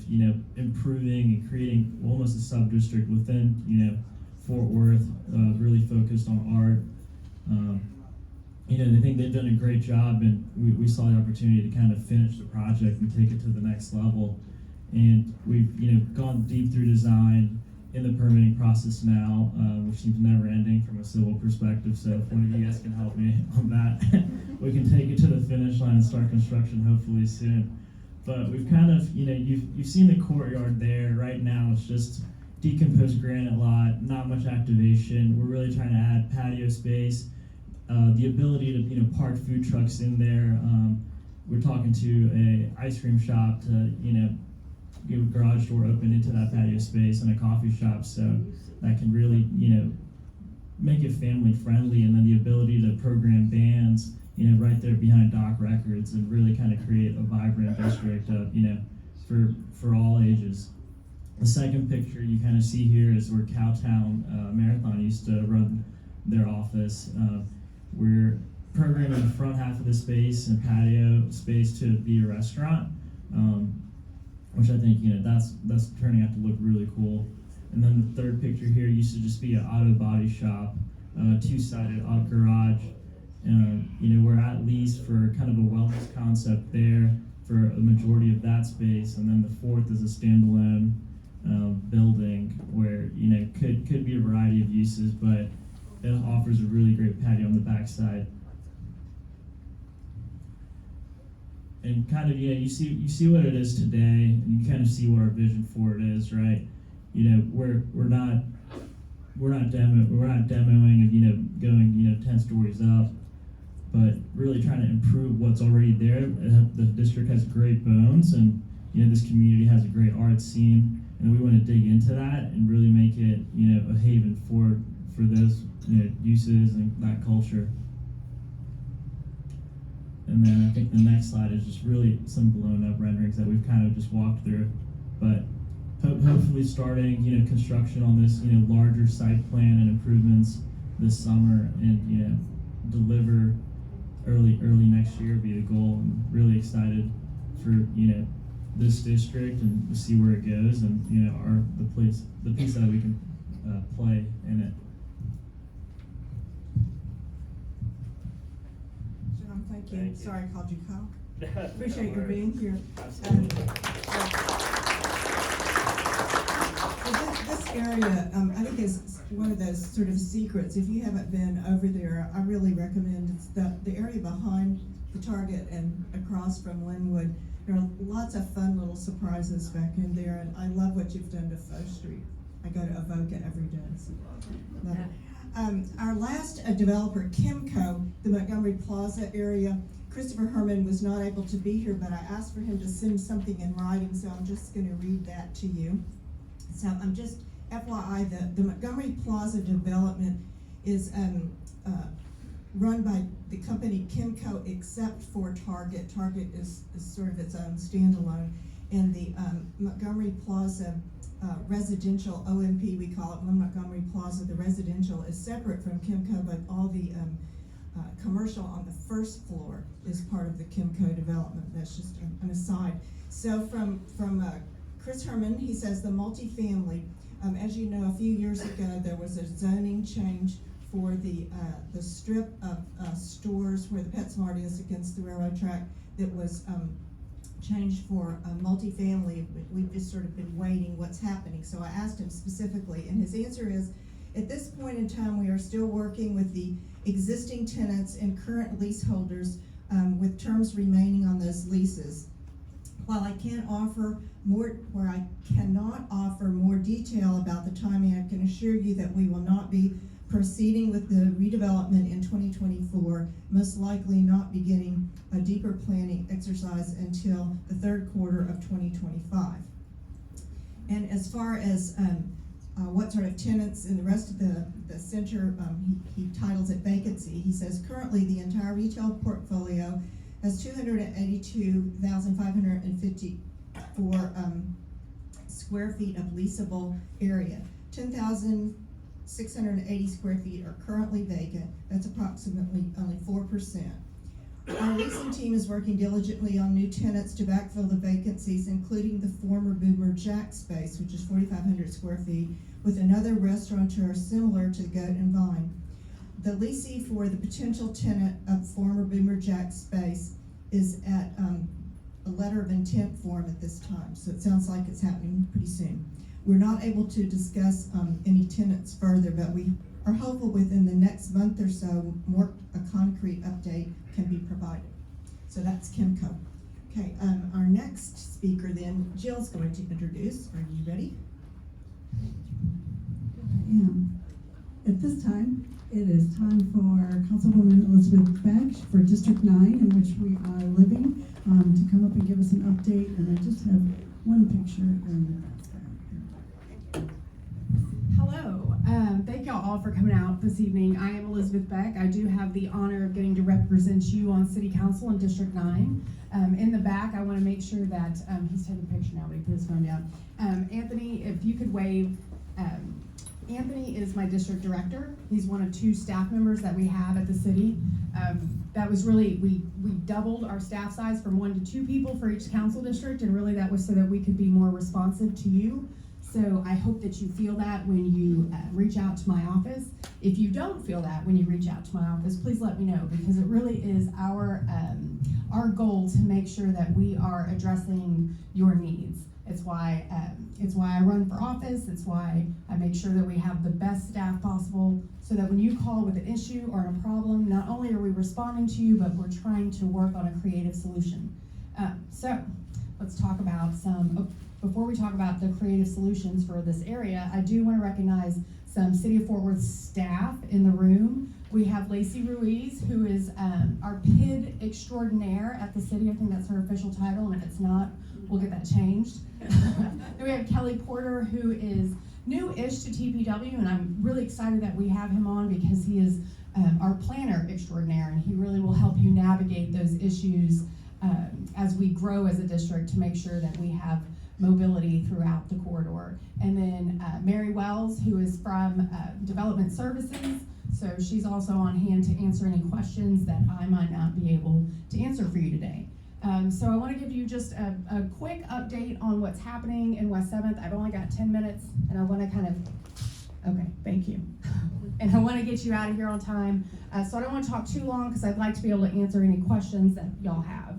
improving and creating almost a sub-district within, Fort Worth, really focused on art. I think they've done a great job, and we saw the opportunity to kind of finish the project and take it to the next level. And we've, gone deep through design, in the permitting process now, which seems never ending from a civil perspective. So if one of you guys can help me on that, we can take it to the finish line and start construction hopefully soon. But we've kind of, you've seen the courtyard there. Right now it's just decomposed granite lot, not much activation. We're really trying to add patio space, the ability to, park food trucks in there. We're talking to a ice cream shop to, give a garage door open into that patio space, and a coffee shop, so that can really, make it family friendly, and then the ability to program bands, right there behind Doc Records, and really kind of create a vibrant district, for all ages. The second picture you kind of see here is where Cowtown Marathon used to run their office. We're programming the front half of the space and patio space to be a restaurant. Which I think, that's turning out to look really cool. And then the third picture here used to just be an auto body shop, two-sided auto garage. We're at least for kind of a wellness concept there for a majority of that space. And then the fourth is a standalone building where, could be a variety of uses, but it offers a really great patio on the backside. And kind of, you see what it is today, and you kind of see what our vision for it is, right? We're not demoing and going 10 stories up, but really trying to improve what's already there. The district has great bones, and this community has a great art scene, and we want to dig into that and really make it a haven for those uses and that culture. And then I think the next slide is just really some blown up renderings that we've kind of just walked through. But hopefully starting, construction on this, larger site plan and improvements this summer, and, deliver early next year be the goal. I'm really excited for, this district and to see where it goes, and, the piece that we can play in it. Thank you. Thank you. Sorry I called you Kyle. Appreciate your being here. This area, I think is one of those sort of secrets. If you haven't been over there, I really recommend. It's the area behind the Target and across from Linwood. There are lots of fun little surprises back in there, and I love what you've done to Faux Street. I go to Avoca every day. So love it. Our last developer, Kimco, the Montgomery Plaza area, Christopher Herman was not able to be here, but I asked for him to send something in writing, so I'm just going to read that to you. So I'm just, FYI, the Montgomery Plaza development is run by the company Kimco except for Target. Target is sort of its own standalone. And the Montgomery Plaza residential, OMP we call it, One Montgomery Plaza, the residential is separate from Kimco, but all the commercial on the first floor is part of the Kimco development. That's just an aside. So from Chris Herman, he says the multifamily, as you know, a few years ago there was a zoning change for the strip of stores where the PetSmart is against the railroad track that was changed for multifamily. We've just sort of been waiting what's happening. So I asked him specifically, and his answer is, at this point in time, we are still working with the existing tenants and current leaseholders with terms remaining on those leases. While I can't offer more, where I cannot offer more detail about the timing, I can assure you that we will not be proceeding with the redevelopment in 2024, most likely not beginning a deeper planning exercise until the third quarter of 2025. And as far as what sort of tenants in the rest of the center, he titles it vacancy. He says currently the entire retail portfolio has 282,554 square feet of leasable area. 10,680 square feet are currently vacant. That's approximately only 4%. Our leasing team is working diligently on new tenants to backfill the vacancies, including the former Boomer Jack space, which is 4,500 square feet, with another restaurateur similar to Goat and Vine. The leasing for the potential tenant of former Boomer Jack space is at a letter of intent form at this time, so it sounds like it's happening pretty soon. We're not able to discuss any tenants further, but we are hopeful within the next month or so, a concrete update can be provided. So that's Kimco. Okay, our next speaker then, Jill's going to introduce. Are you ready? I am. At this time, it is time for Councilwoman Elizabeth Beck for District 9, in which we are living, to come up and give us an update. And I just have one picture in the background here. Hello, thank y'all all for coming out this evening. I am Elizabeth Beck. I do have the honor of getting to represent you on City Council in District 9. In the back, I want to make sure that, he's taking a picture now, but he put his phone down. Anthony, if you could wave. Anthony is my district director. He's one of 2 staff members that we have at the city. That was really, we doubled our staff size from 1 to 2 people for each council district, and really that was so that we could be more responsive to you. So I hope that you feel that when you reach out to my office. If you don't feel that when you reach out to my office, please let me know, because it really is our goal to make sure that we are addressing your needs. It's why I run for office. It's why I make sure that we have the best staff possible, so that when you call with an issue or a problem, not only are we responding to you, but we're trying to work on a creative solution. So let's talk about before we talk about the creative solutions for this area, I do want to recognize some City of Fort Worth staff in the room. We have Lacey Ruiz, who is our PID extraordinaire at the city. I think that's her official title, and if it's not, we'll get that changed. Then we have Kelly Porter, who is new-ish to TPW, and I'm really excited that we have him on because he is our planner extraordinaire, and he really will help you navigate those issues as we grow as a district to make sure that we have mobility throughout the corridor. And then Mary Wells, who is from Development Services, so she's also on hand to answer any questions that I might not be able to answer for you today. So I want to give you just a quick update on what's happening in West 7th. I've only got 10 minutes, and I want to okay, thank you. And I want to get you out of here on time. So I don't want to talk too long because I'd like to be able to answer any questions that y'all have.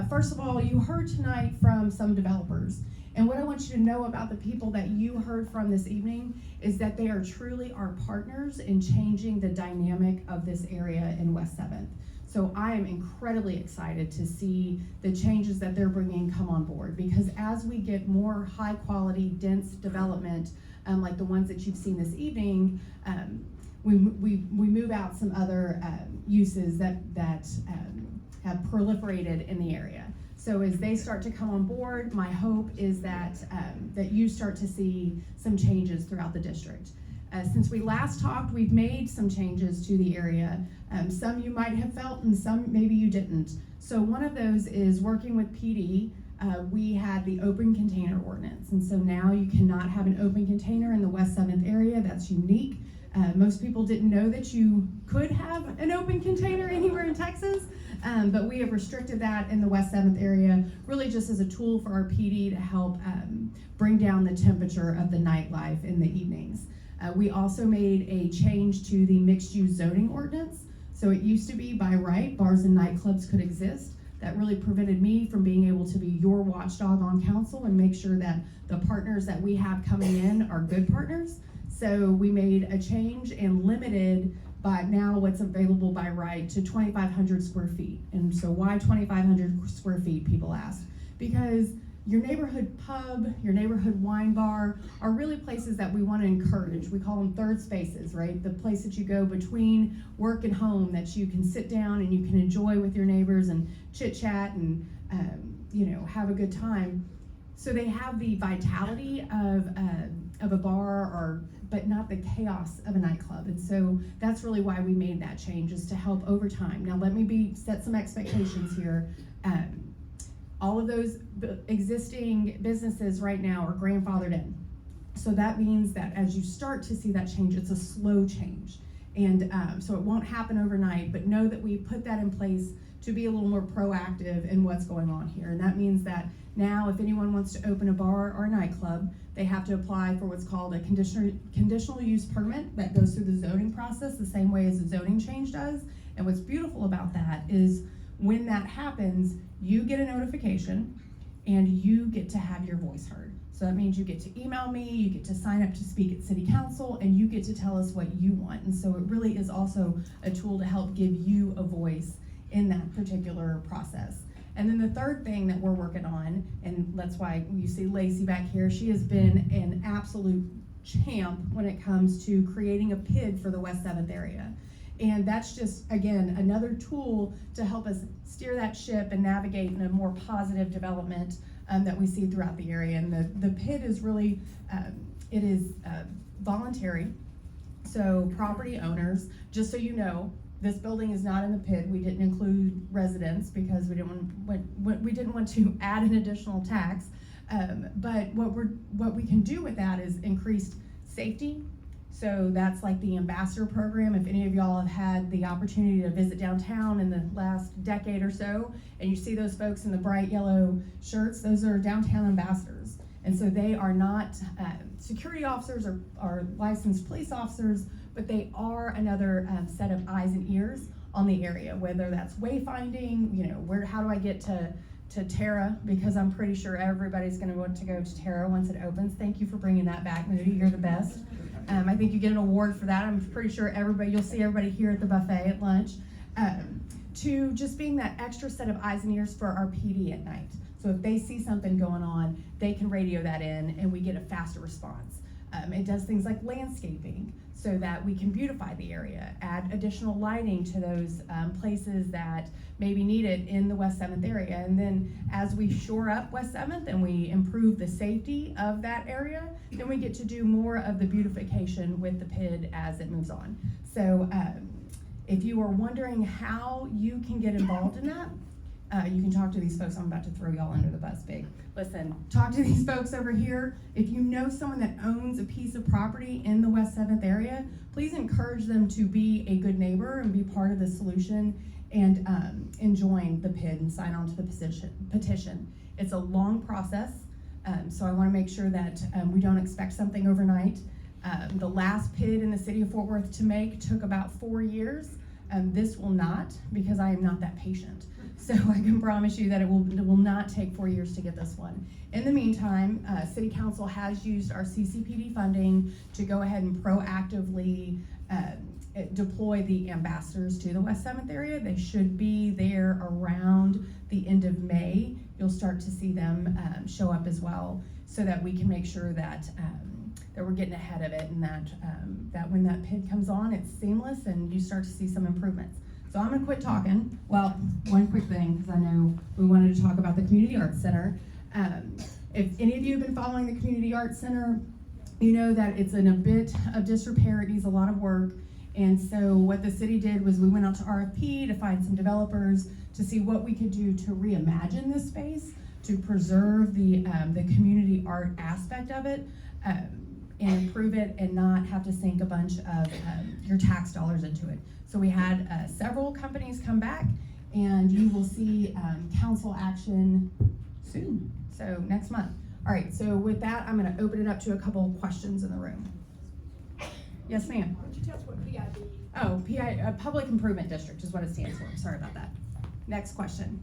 First of all, you heard tonight from some developers. And what I want you to know about the people that you heard from this evening is that they are truly our partners in changing the dynamic of this area in West 7th. So I am incredibly excited to see the changes that they're bringing come on board, because as we get more high quality, dense development, like the ones that you've seen this evening, we move out some other uses that have proliferated in the area. So as they start to come on board, my hope is that that you start to see some changes throughout the district. Since we last talked, we've made some changes to the area. Some you might have felt and some maybe you didn't. So one of those is working with PD. We had the open container ordinance, and so now you cannot have an open container in the West 7th area. That's unique. Most people didn't know that you could have an open container anywhere in Texas, but we have restricted that in the West 7th area, really just as a tool for our PD to help bring down the temperature of the nightlife in the evenings. We also made a change to the mixed-use zoning ordinance. So it used to be by right, bars and nightclubs could exist. That really prevented me from being able to be your watchdog on council and make sure that the partners that we have coming in are good partners. So we made a change and limited by now what's available by right to 2,500 square feet. And so why 2,500 square feet, people ask? Because your neighborhood pub, your neighborhood wine bar are really places that we want to encourage. We call them third spaces, right? The place that you go between work and home that you can sit down and you can enjoy with your neighbors and chit chat and have a good time. So they have the vitality of a bar, but not the chaos of a nightclub. And so that's really why we made that change, is to help over time. Now let me set some expectations here. All of those existing businesses right now are grandfathered in. So that means that as you start to see that change, it's a slow change. And so it won't happen overnight, but know that we put that in place to be a little more proactive in what's going on here. And that means that now if anyone wants to open a bar or a nightclub, they have to apply for what's called a conditional use permit that goes through the zoning process the same way as the zoning change does. And what's beautiful about that is when that happens, you get a notification and you get to have your voice heard. So that means you get to email me, you get to sign up to speak at city council, and you get to tell us what you want. And so it really is also a tool to help give you a voice in that particular process. And then the third thing that we're working on, and that's why you see Lacey back here, she has been an absolute champ when it comes to creating a PID for the West 7th area. And that's just, again, another tool to help us steer that ship and navigate in a more positive development that we see throughout the area. And the PID is really, it is voluntary. So property owners, just so you know, this building is not in the PID. We didn't include residents because we didn't want to add an additional tax. But what we can do with that is increased safety. So that's like the ambassador program. If any of y'all have had the opportunity to visit downtown in the last decade or so, and you see those folks in the bright yellow shirts, those are downtown ambassadors. And so they are not security officers or licensed police officers, but they are another set of eyes and ears on the area, whether that's wayfinding, how do I get to Terra, because I'm pretty sure everybody's gonna want to go to Terra once it opens. Thank you for bringing that back, Moody, you're the best. I think you get an award for that. I'm pretty sure you'll see everybody here at the buffet at lunch. To just being that extra set of eyes and ears for our PD at night. So if they see something going on, they can radio that in and we get a faster response. It does things like landscaping so that we can beautify the area, add additional lighting to those places that maybe need it in the West 7th area. And then as we shore up West 7th and we improve the safety of that area, then we get to do more of the beautification with the PID as it moves on. So if you are wondering how you can get involved in that, you can talk to these folks. I'm about to throw y'all under the bus, big. Listen, talk to these folks over here. If you know someone that owns a piece of property in the West 7th area, please encourage them to be a good neighbor and be part of the solution and join the PID and sign on to the petition. It's a long process, so I want to make sure that we don't expect something overnight. The last PID in the city of Fort Worth to make took about 4 years. This will not, because I am not that patient. So I can promise you that it will not take 4 years to get this one. In the meantime, City Council has used our CCPD funding to go ahead and proactively deploy the ambassadors to the West 7th area. They should be there around the end of May. You'll start to see them show up as well, so that we can make sure that that we're getting ahead of it, and that when that PID comes on, it's seamless and you start to see some improvements. So I'm gonna quit talking. Well, one quick thing, because I know we wanted to talk about the Community Arts Center. If any of you have been following the Community Arts Center, you know that it's in a bit of disrepair. It needs a lot of work. And so what the city did was we went out to RFP to find some developers to see what we could do to reimagine this space, to preserve the community art aspect of it, and improve it, and not have to sink a bunch of your tax dollars into it. So we had several companies come back, and you will see council action soon, so next month. All right, so with that, I'm gonna open it up to a couple of questions in the room. Yes, ma'am. Why don't you tell us what PID? Oh, Public Improvement District is what it stands for. Sorry about that. Next question.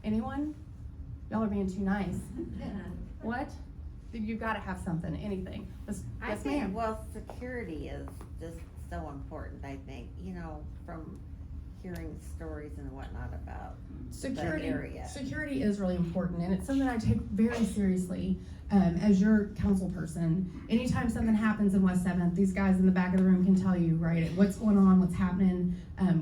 Anyone? Y'all are being too nice. What? You've got to have something, anything. Yes, I think, ma'am. well, security is just so important, I think, you know, from hearing stories and whatnot about the area. Security is really important, and it's something I take very seriously as your council person. Anytime something happens in West 7th, these guys in the back of the room can tell you, right, what's going on, what's happening,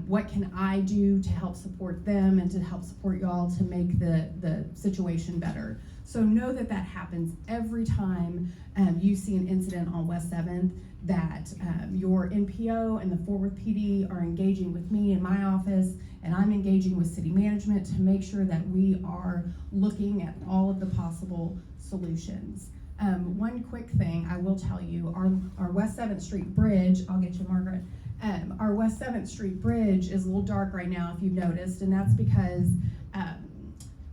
what can I do to help support them and to help support y'all to make the situation better. So know that that happens every time you see an incident on West 7th, that your NPO and the Fort Worth PD are engaging with me in my office, and I'm engaging with city management to make sure that we are looking at all of the possible solutions. One quick thing I will tell you, our West 7th Street Bridge, I'll get you, Margaret, our West 7th Street Bridge is a little dark right now, if you've noticed, and that's because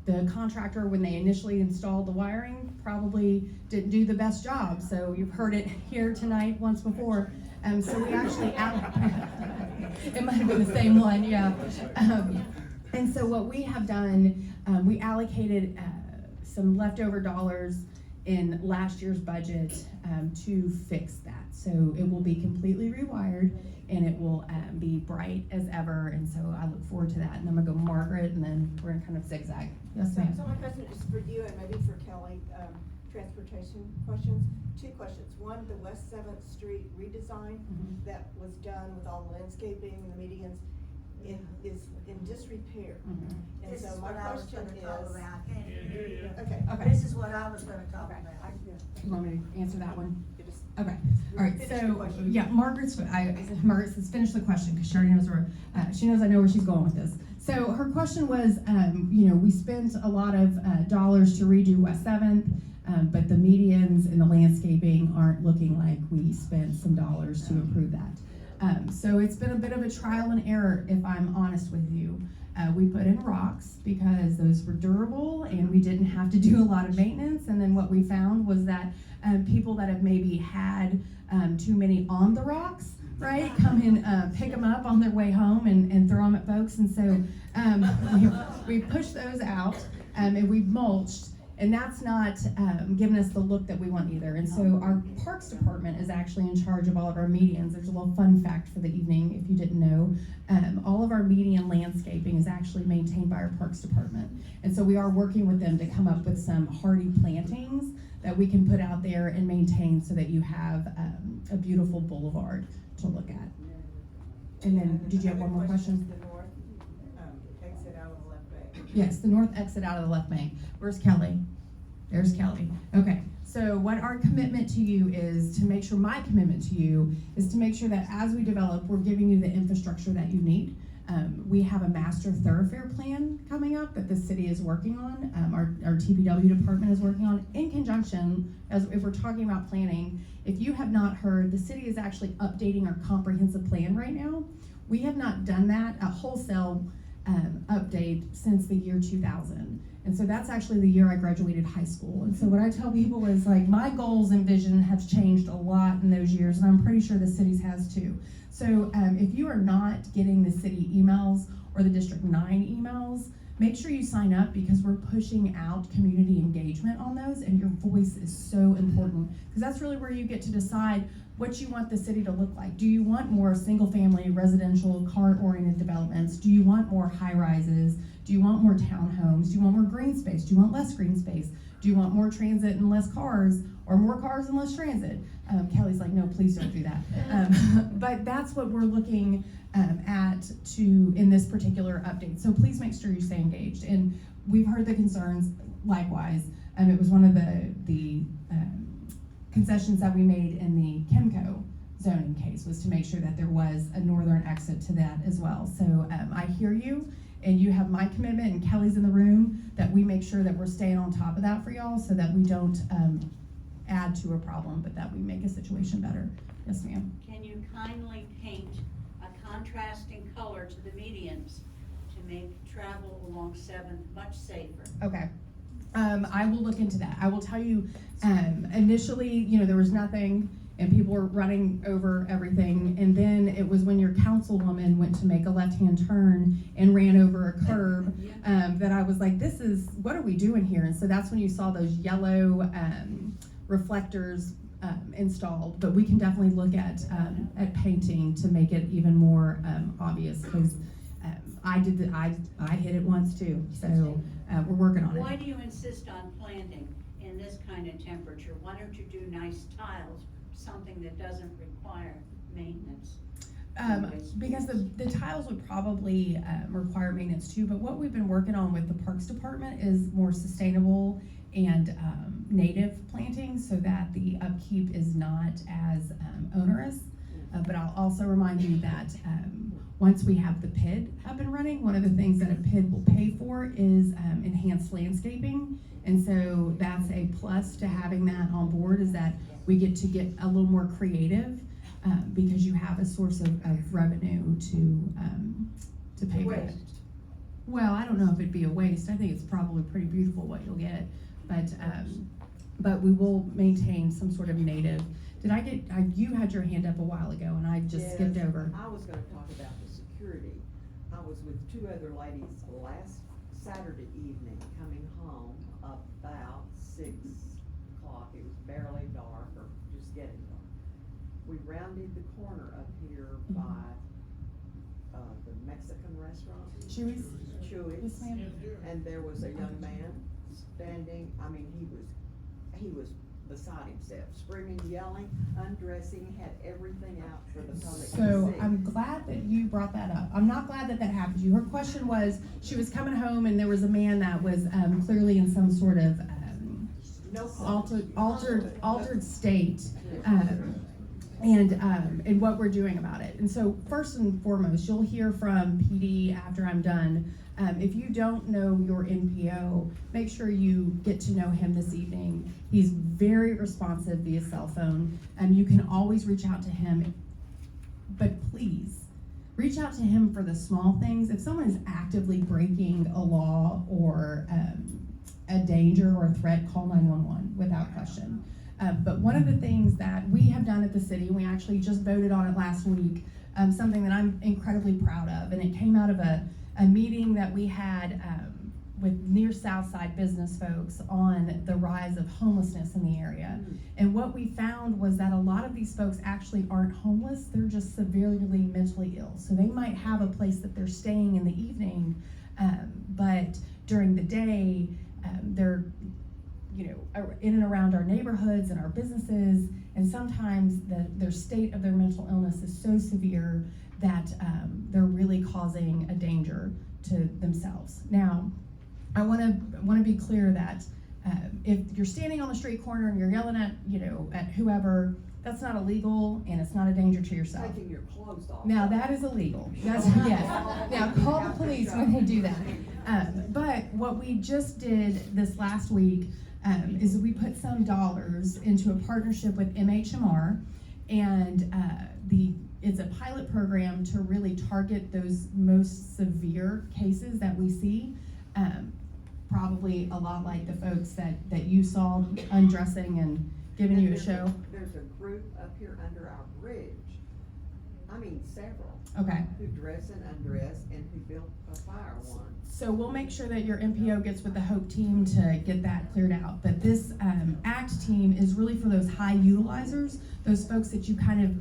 the contractor, when they initially installed the wiring, probably didn't do the best job. So you've heard it here tonight once before. So we actually, it might have been the same one, yeah. And so what we have done, we allocated some leftover dollars in last year's budget to fix that. So it will be completely rewired, and it will be bright as ever, and so I look forward to that. And I'm gonna go Margaret, and then we're gonna kind of zigzag. Yes, ma'am. So my question is for you and maybe for Kelly, transportation questions. Two questions. One, the West 7th Street redesign that was done with all the landscaping and the medians is in disrepair. And This so is my what I was question gonna talk is. about. Okay. Okay. This is what I was gonna talk about. You want me to answer that one? You just- Okay, all right, Finish the so, question. yeah, Margaret says finish the question, because she already knows she knows I know where she's going with this. So her question was, you know, we spent a lot of dollars to redo West 7th, but the medians and the landscaping aren't looking like we spent some dollars to improve that. So it's been a bit of a trial and error, if I'm honest with you. We put in rocks because those were durable and we didn't have to do a lot of maintenance. And then what we found was that people that have maybe had too many on the rocks, right, come and pick them up on their way home and throw them at folks. And so we pushed those out and we've mulched. And that's not giving us the look that we want either. And so our Parks Department is actually in charge of all of our medians. There's a little fun fact for the evening, if you didn't know. All of our median landscaping is actually maintained by our Parks Department. And so we are working with them to come up with some hardy plantings that we can put out there and maintain so that you have a beautiful boulevard to look at. And then, did you have one more question? The north exit out of the left bank. Yes, the north exit out of the left bank. Where's Kelly? There's Kelly. Okay, so what our commitment to you is to make sure, my commitment to you is to make sure that as we develop, we're giving you the infrastructure that you need. We have a master thoroughfare plan coming up that the city is working on. Our TPW department is working on in conjunction, as if we're talking about planning. If you have not heard, the city is actually updating our comprehensive plan right now. We have not done that, a wholesale update, since the year 2000. And so that's actually the year I graduated high school. And so what I tell people is, like, my goals and vision have changed a lot in those years, and I'm pretty sure the city's has too. So if you are not getting the city emails or the District 9 emails, make sure you sign up, because we're pushing out community engagement on those, and your voice is so important, because that's really where you get to decide what you want the city to look like. Do you want more single-family residential car-oriented developments? Do you want more high-rises? Do you want more townhomes? Do you want more green space? Do you want less green space? Do you want more transit and less cars, or more cars and less transit? Kelly's like, no, please don't do that. But that's what we're looking at in this particular update. So please make sure you stay engaged. And we've heard the concerns likewise. It was one of the concessions that we made in the Kimco zoning case was to make sure that there was a northern exit to that as well. So I hear you, and you have my commitment, and Kelly's in the room, that we make sure that we're staying on top of that for y'all so that we don't add to a problem, but that we make a situation better. Yes, ma'am. Can you kindly paint a contrasting color to the medians to make travel along 7th much safer? Okay. I will look into that. I will tell you, initially, there was nothing and people were running over everything. And then it was when your councilwoman went to make a left-hand turn and ran over a curb that I was like, what are we doing here? And so that's when you saw those yellow reflectors installed. But we can definitely look at painting to make it even more obvious, because I hit it once too. So we're working on it. Why do you insist on planting in this kind of temperature? Why don't you do nice tiles, something that doesn't require maintenance? Because the tiles would probably require maintenance too, but what we've been working on with the Parks Department is more sustainable and native planting so that the upkeep is not as onerous. But I'll also remind you that once we have the PID up and running, one of the things that a PID will pay for is enhanced landscaping. And so that's a plus to having that on board, is that we get to get a little more creative because you have a source of revenue to pay for it. Well, I don't know if it'd be a waste. I think it's probably pretty beautiful what you'll get, but we will maintain some sort of native. You had your hand up a while ago and I just skipped over. I was gonna talk about the security. I was with two other ladies last Saturday evening coming home about 6 o'clock. It was barely dark, or just getting dark. We rounded the corner up here by the Mexican restaurant. Chuy's? Chuy's. Yes, ma'am. And there was a young man standing, he was beside himself, screaming, yelling, undressing, had everything out for the public to see. So I'm glad that you brought that up. I'm not glad that happened to you. Her question was, she was coming home and there was a man that was clearly in some sort of altered state, and what we're doing about it. And so first and foremost, you'll hear from PD after I'm done. If you don't know your NPO, make sure you get to know him this evening. He's very responsive via cell phone, and you can always reach out to him. But please, reach out to him for the small things. If someone is actively breaking a law or a danger or a threat, call 911 without question. But one of the things that we have done at the city, and we actually just voted on it last week, something that I'm incredibly proud of, and it came out of a meeting that we had with near Southside business folks on the rise of homelessness in the area. And what we found was that a lot of these folks actually aren't homeless, they're just severely mentally ill. So they might have a place that they're staying in the evening, but during the day, they're in and around our neighborhoods and our businesses, and sometimes their state of their mental illness is so severe that they're really causing a danger to themselves. Now, I want to be clear that if you're standing on the street corner and you're yelling at whoever, that's not illegal and it's not a danger to yourself. Taking your clothes off. Now that is illegal. That's yes. Now call the police when they do that. But what we just did this last week is we put some dollars into a partnership with MHMR, and it's a pilot program to really target those most severe cases that we see. Probably a lot like the folks that you saw undressing and giving you a show. There's a group up here under our bridge, several. Okay. Who dress and undress and who built a fire once. So we'll make sure that your MPO gets with the HOPE team to get that cleared out. But this ACT team is really for those high utilizers, those folks that you kind of,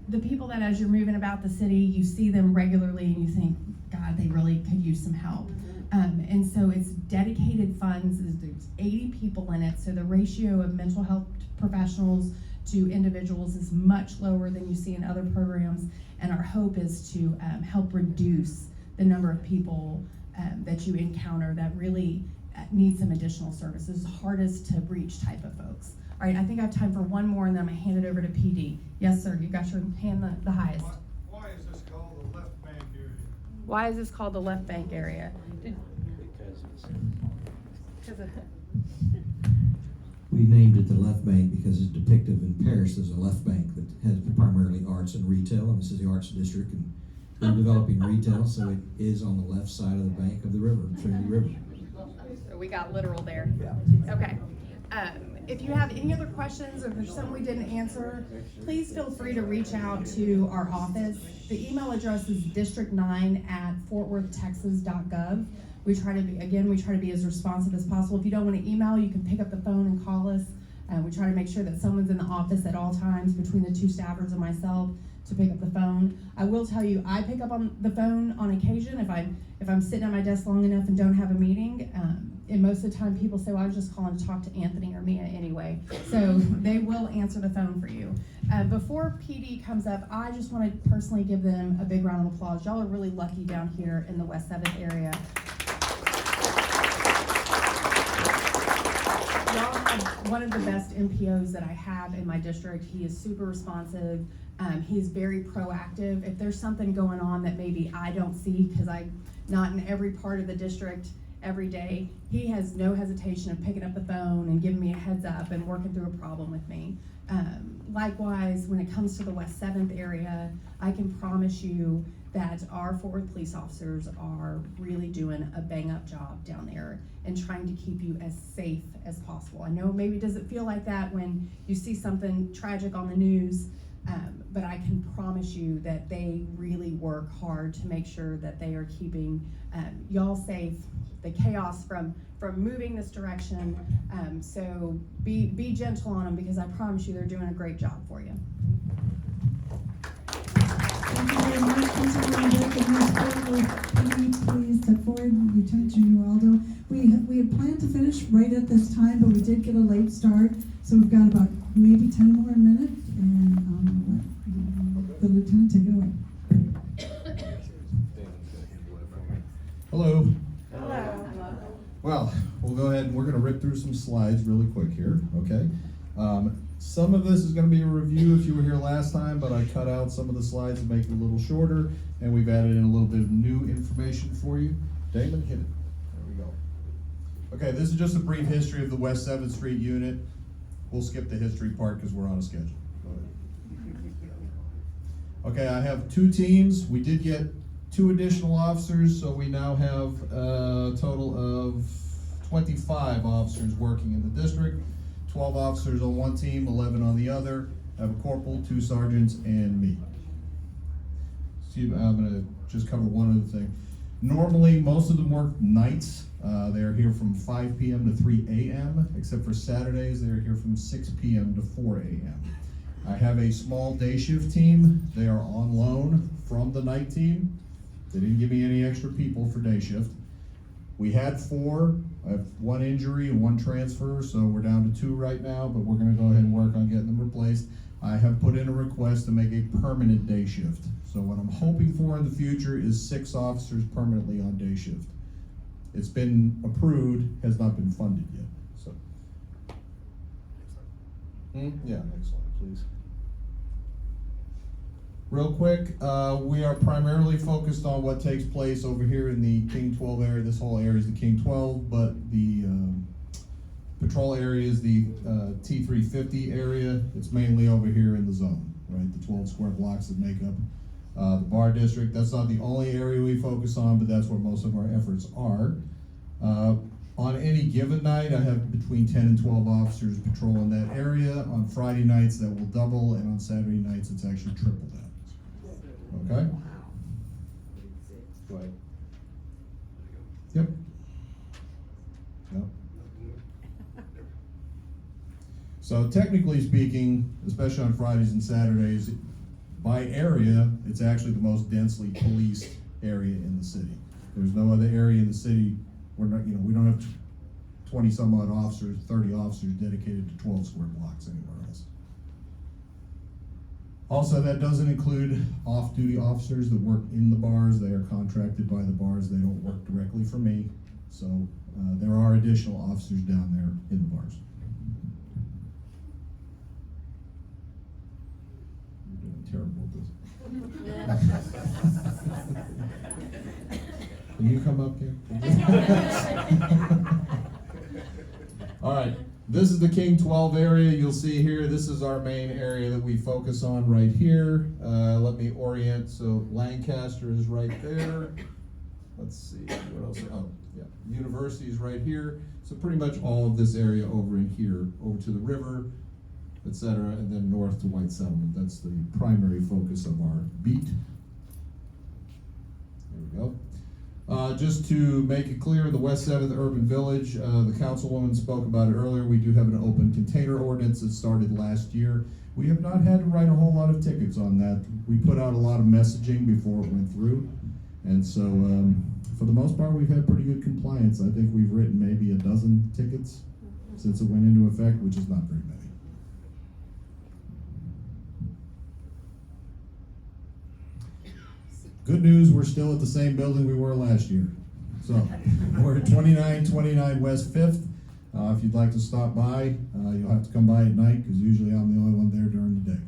the people that as you're moving about the city, you see them regularly and you think, God, they really could use some help. And so it's dedicated funds, there's 80 people in it, so the ratio of mental health professionals to individuals is much lower than you see in other programs, and our hope is to help reduce the number of people that you encounter that really need some additional services, hardest to reach type of folks. All right, I think I have time for one more, and then I'm gonna hand it over to PD. Yes, sir, you got your hand the highest. Why is this called the left bank area? Why is this called the left bank area? We named it the left bank because it's depictive in Paris as a left bank that has primarily arts and retail, and this is the arts district, and we're developing retail, so it is on the left side of the bank of the river, Trinity River. So we got literal there. Okay. If you have any other questions or if there's something we didn't answer, please feel free to reach out to our office. The email address is district9@fortworthtexas.gov. We try to be as responsive as possible. If you don't want to email, you can pick up the phone and call us. We try to make sure that someone's in the office at all times between the two staffers and myself to pick up the phone. I will tell you, I pick up on the phone on occasion if I'm sitting at my desk long enough and don't have a meeting. And most of the time people say, well, I was just calling to talk to Anthony or Mia anyway. So they will answer the phone for you. Before PD comes up, I just want to personally give them a big round of applause. Y'all are really lucky down here in the West 7th area. Y'all have one of the best MPOs that I have in my district. He is super responsive. He's very proactive. If there's something going on that maybe I don't see because I'm not in every part of the district every day, he has no hesitation of picking up the phone and giving me a heads up and working through a problem with me. Likewise, when it comes to the West 7th area, I can promise you that our Fort Worth police officers are really doing a bang-up job down there and trying to keep you as safe as possible. I know maybe it doesn't feel like that when you see something tragic on the news, but I can promise you that they really work hard to make sure that they are keeping y'all safe, the chaos from moving this direction. So be gentle on them because I promise you they're doing a great job for you. Thank you very much, Councilwoman Beck, and Ms. please step forward, Lieutenant Junior Aldo. We had planned to finish right at this time, but we did get a late start, so we've got about maybe 10 more minutes, and the lieutenant, take it away. Hello. Hello. Well, we'll go ahead and we're going to rip through some slides really quick here, okay? Some of this is going to be a review if you were here last time, but I cut out some of the slides to make it a little shorter, and we've added in a little bit of new information for you. Damon, hit it. There we go. Okay, this is just a brief history of the West 7th Street unit. We'll skip the history part because we're on a schedule. Go ahead. Okay, I have two teams. We did get 2 additional officers, so we now have a total of 25 officers working in the district. 12 officers on one team, 11 on the other. I have a corporal, 2 sergeants, and me. See, I'm gonna just cover one other thing. Normally, most of them work nights. They're here from 5 p.m. to 3 a.m., except for Saturdays, they're here from 6 p.m. to 4 a.m. I have a small day shift team. They are on loan from the night team. They didn't give me any extra people for day shift. We had 4. I have 1 injury and 1 transfer, so we're down to 2 right now, but we're gonna go ahead and work on getting them replaced. I have put in a request to make a permanent day shift. So what I'm hoping for in the future is 6 officers permanently on day shift. It's been approved, has not been funded yet, so. Yeah, next slide, please. Real quick, we are primarily focused on what takes place over here in the King 12 area. This whole area is the King 12, but the patrol area is the T350 area. It's mainly over here in the zone, right? The 12 square blocks that make up the bar district. That's not the only area we focus on, but that's where most of our efforts are. On any given night, I have between 10 and 12 officers patrolling that area. On Friday nights, that will double, and on Saturday nights, it's actually triple that. Okay? Go ahead. Yep. Yep. So technically speaking, especially on Fridays and Saturdays, by area, it's actually the most densely policed area in the city. There's no other area in the city where, we don't have 20 some odd officers, 30 officers dedicated to 12 square blocks anywhere else. Also, that doesn't include off-duty officers that work in the bars. They are contracted by the bars. They don't work directly for me. So there are additional officers down there in the bars. You're doing terrible at this. Can you come up here? All right, this is the King 12 area. You'll see here, this is our main area that we focus on right here. Let me orient. So Lancaster is right there. Let's see, what else? Oh, yeah, University is right here. So pretty much all of this area over in here, over to the river, etc., and then north to White Settlement. That's the primary focus of our beat. There we go. Just to make it clear, the West 7th Urban Village, the councilwoman spoke about it earlier. We do have an open container ordinance that started last year. We have not had to write a whole lot of tickets on that. We put out a lot of messaging before it went through. And so, for the most part, we've had pretty good compliance. I think we've written maybe a dozen tickets since it went into effect, which is not very many. Good news, we're still at the same building we were last year. So, we're at 2929 West 5th. If you'd like to stop by, you'll have to come by at night, because usually I'm the only one there during the day.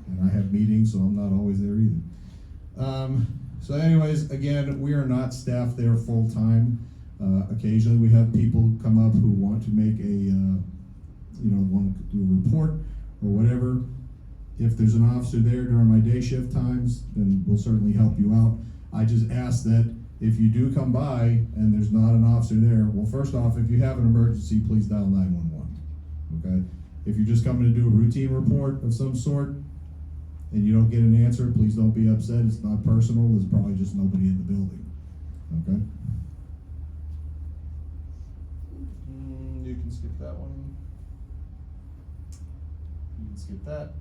And I have meetings, so I'm not always there either. So anyways, again, we are not staffed there full-time. Occasionally we have people come up who want to make want to do a report or whatever. If there's an officer there during my day shift times, then we'll certainly help you out. I just ask that if you do come by and there's not an officer there, well, first off, if you have an emergency, please dial 911, okay? If you're just coming to do a routine report of some sort and you don't get an answer, please don't be upset. It's not personal. There's probably just nobody in the building, okay? You can skip that one. You can skip that.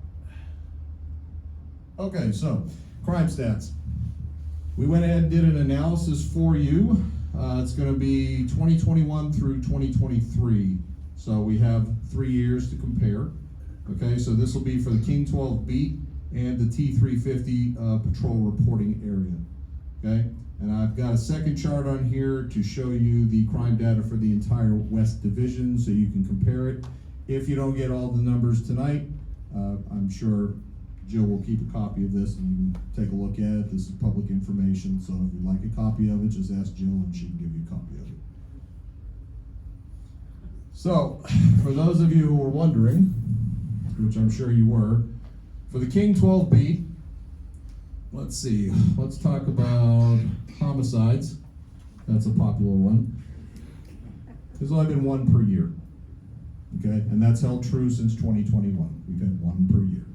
Okay, so crime stats. We went ahead and did an analysis for you. It's going to be 2021 through 2023. So we have 3 years to compare. Okay, so this will be for the King 12 beat and the T350 patrol reporting area. Okay, and I've got a second chart on here to show you the crime data for the entire West Division so you can compare it. If you don't get all the numbers tonight, I'm sure Jill will keep a copy of this and you can take a look at it. This is public information, so if you'd like a copy of it, just ask Jill and she can give you a copy of it. So, for those of you who were wondering, which I'm sure you were, for the King 12 beat, let's see, let's talk about homicides. That's a popular one. There's only been one per year, okay? And that's held true since 2021. We've had one per year.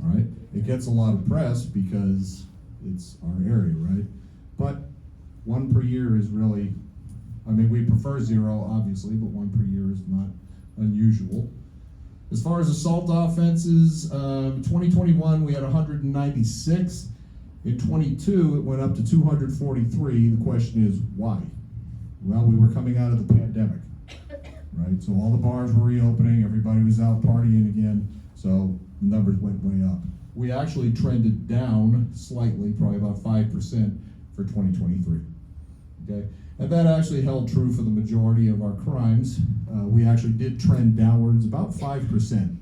All right, it gets a lot of press because it's our area, right? But one per year is really, I mean, we prefer 0, obviously, but one per year is not unusual. As far as assault offenses, 2021 we had 196. In 22 it went up to 243. The question is why? Well, we were coming out of the pandemic, right? So all the bars were reopening, everybody was out partying again, so the numbers went way up. We actually trended down slightly, probably about 5% for 2023, okay? And that actually held true for the majority of our crimes. We actually did trend downwards about 5%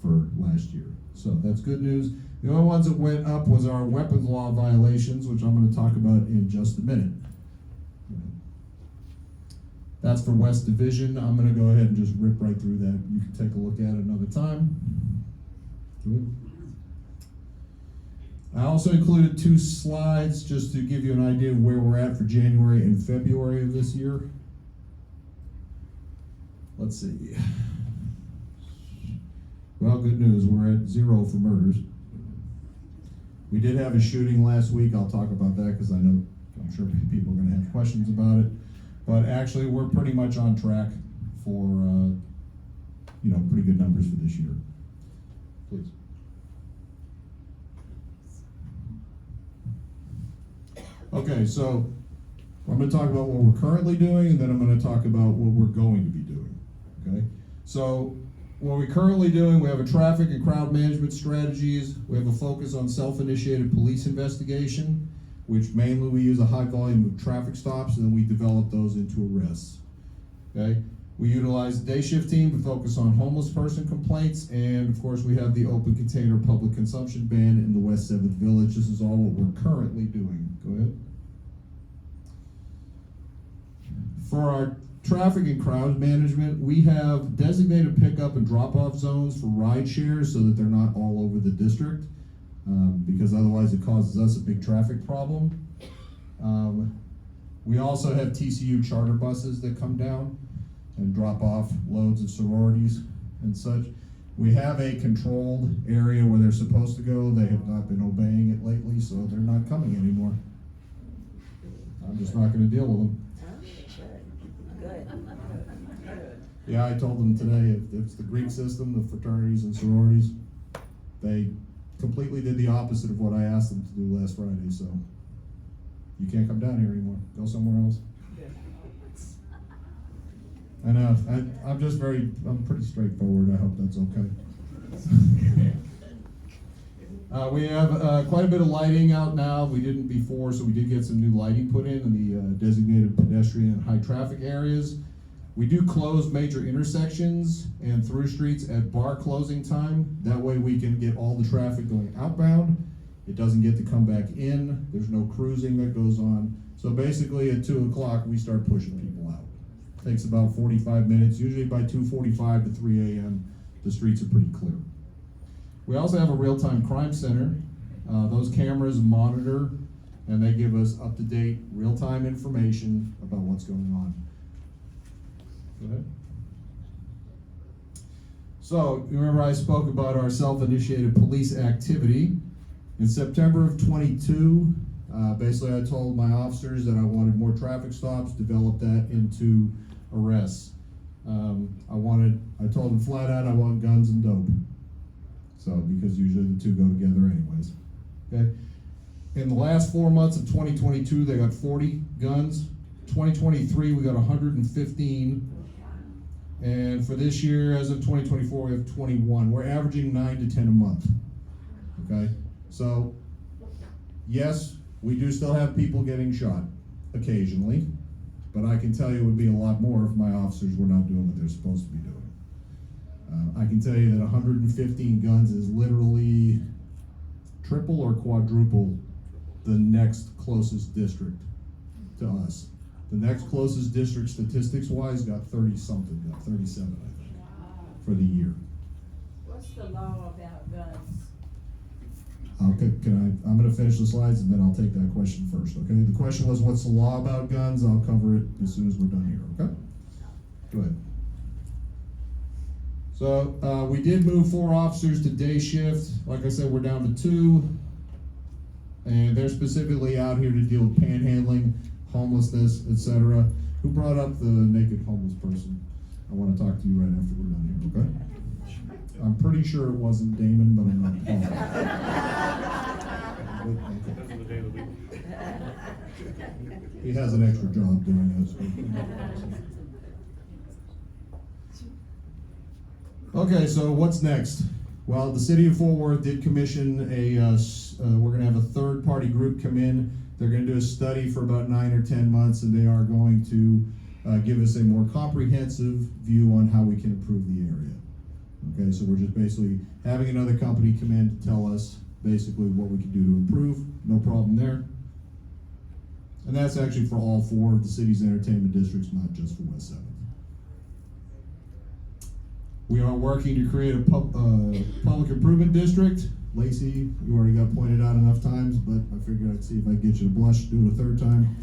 for last year. So that's good news. The only ones that went up was our weapons law violations, which I'm going to talk about in just a minute. That's for West Division. I'm going to go ahead and just rip right through that. You can take a look at it another time. Good. I also included 2 slides just to give you an idea of where we're at for January and February of this year. Let's see. Well, good news, we're at 0 for murders. We did have a shooting last week. I'll talk about that because I'm sure people are going to have questions about it. But actually, we're pretty much on track for, pretty good numbers for this year. Please. Okay, so I'm gonna talk about what we're currently doing, and then I'm gonna talk about what we're going to be doing, okay? So, what we're currently doing, we have a traffic and crowd management strategies. We have a focus on self-initiated police investigation, which mainly we use a high volume of traffic stops, and then we develop those into arrests, okay? We utilize the day shift team to focus on homeless person complaints, and of course, we have the open container public consumption ban in the West 7th Village. This is all what we're currently doing. Go ahead. For our traffic and crowd management, we have designated pickup and drop-off zones for ride shares so that they're not all over the district, because otherwise it causes us a big traffic problem. We also have TCU charter buses that come down and drop off loads of sororities and such. We have a controlled area where they're supposed to go. They have not been obeying it lately, so they're not coming anymore. I'm just not gonna deal with them. Good. Yeah, I told them today, if it's the Greek system, the fraternities and sororities, they completely did the opposite of what I asked them to do last Friday, so you can't come down here anymore. Go somewhere else. I know, I'm pretty straightforward. I hope that's okay. We have quite a bit of lighting out now. We didn't before, so we did get some new lighting put in the designated pedestrian and high traffic areas. We do close major intersections and through streets at bar closing time. That way we can get all the traffic going outbound. It doesn't get to come back in. There's no cruising that goes on. So basically at 2 o'clock, we start pushing people out. Takes about 45 minutes. Usually by 2:45 to 3 a.m., the streets are pretty clear. We also have a real-time crime center. Those cameras monitor and they give us up-to-date, real-time information about what's going on. Go ahead. So, you remember I spoke about our self-initiated police activity. In September of 22, basically I told my officers that I wanted more traffic stops, develop that into arrests. I told them flat out I want guns and dope. So, because usually the two go together anyways, okay? In the last 4 months of 2022, they got 40 guns. 2023, we got 115. And for this year, as of 2024, we have 21. We're averaging 9 to 10 a month, okay? So, yes, we do still have people getting shot occasionally, but I can tell you it would be a lot more if my officers were not doing what they're supposed to be doing. I can tell you that 115 guns is literally triple or quadruple the next closest district to us. The next closest district, statistics-wise, got 30-something, got 37, I think, for the year. What's the law about guns? Okay, I'm gonna finish the slides and then I'll take that question first, okay? The question was, what's the law about guns? I'll cover it as soon as we're done here, okay? Go ahead. So, we did move 4 officers to day shift. Like I said, we're down to 2. And they're specifically out here to deal with panhandling, homelessness, etc. Who brought up the naked homeless person? I want to talk to you right after we're done here, okay? I'm pretty sure it wasn't Damon, but I'm not positive. He has an extra job doing this. Okay, so what's next? Well, the city of Fort Worth did commission we're gonna have a third-party group come in. They're gonna do a study for about 9 or 10 months, and they are going to give us a more comprehensive view on how we can improve the area. Okay, so we're just basically having another company come in to tell us basically what we can do to improve. No problem there. And that's actually for all 4 of the city's entertainment districts, not just for West 7th. We are working to create a public improvement district. Lacey, you already got pointed out enough times, but I figured I'd see if I can get you to blush, do it a third time.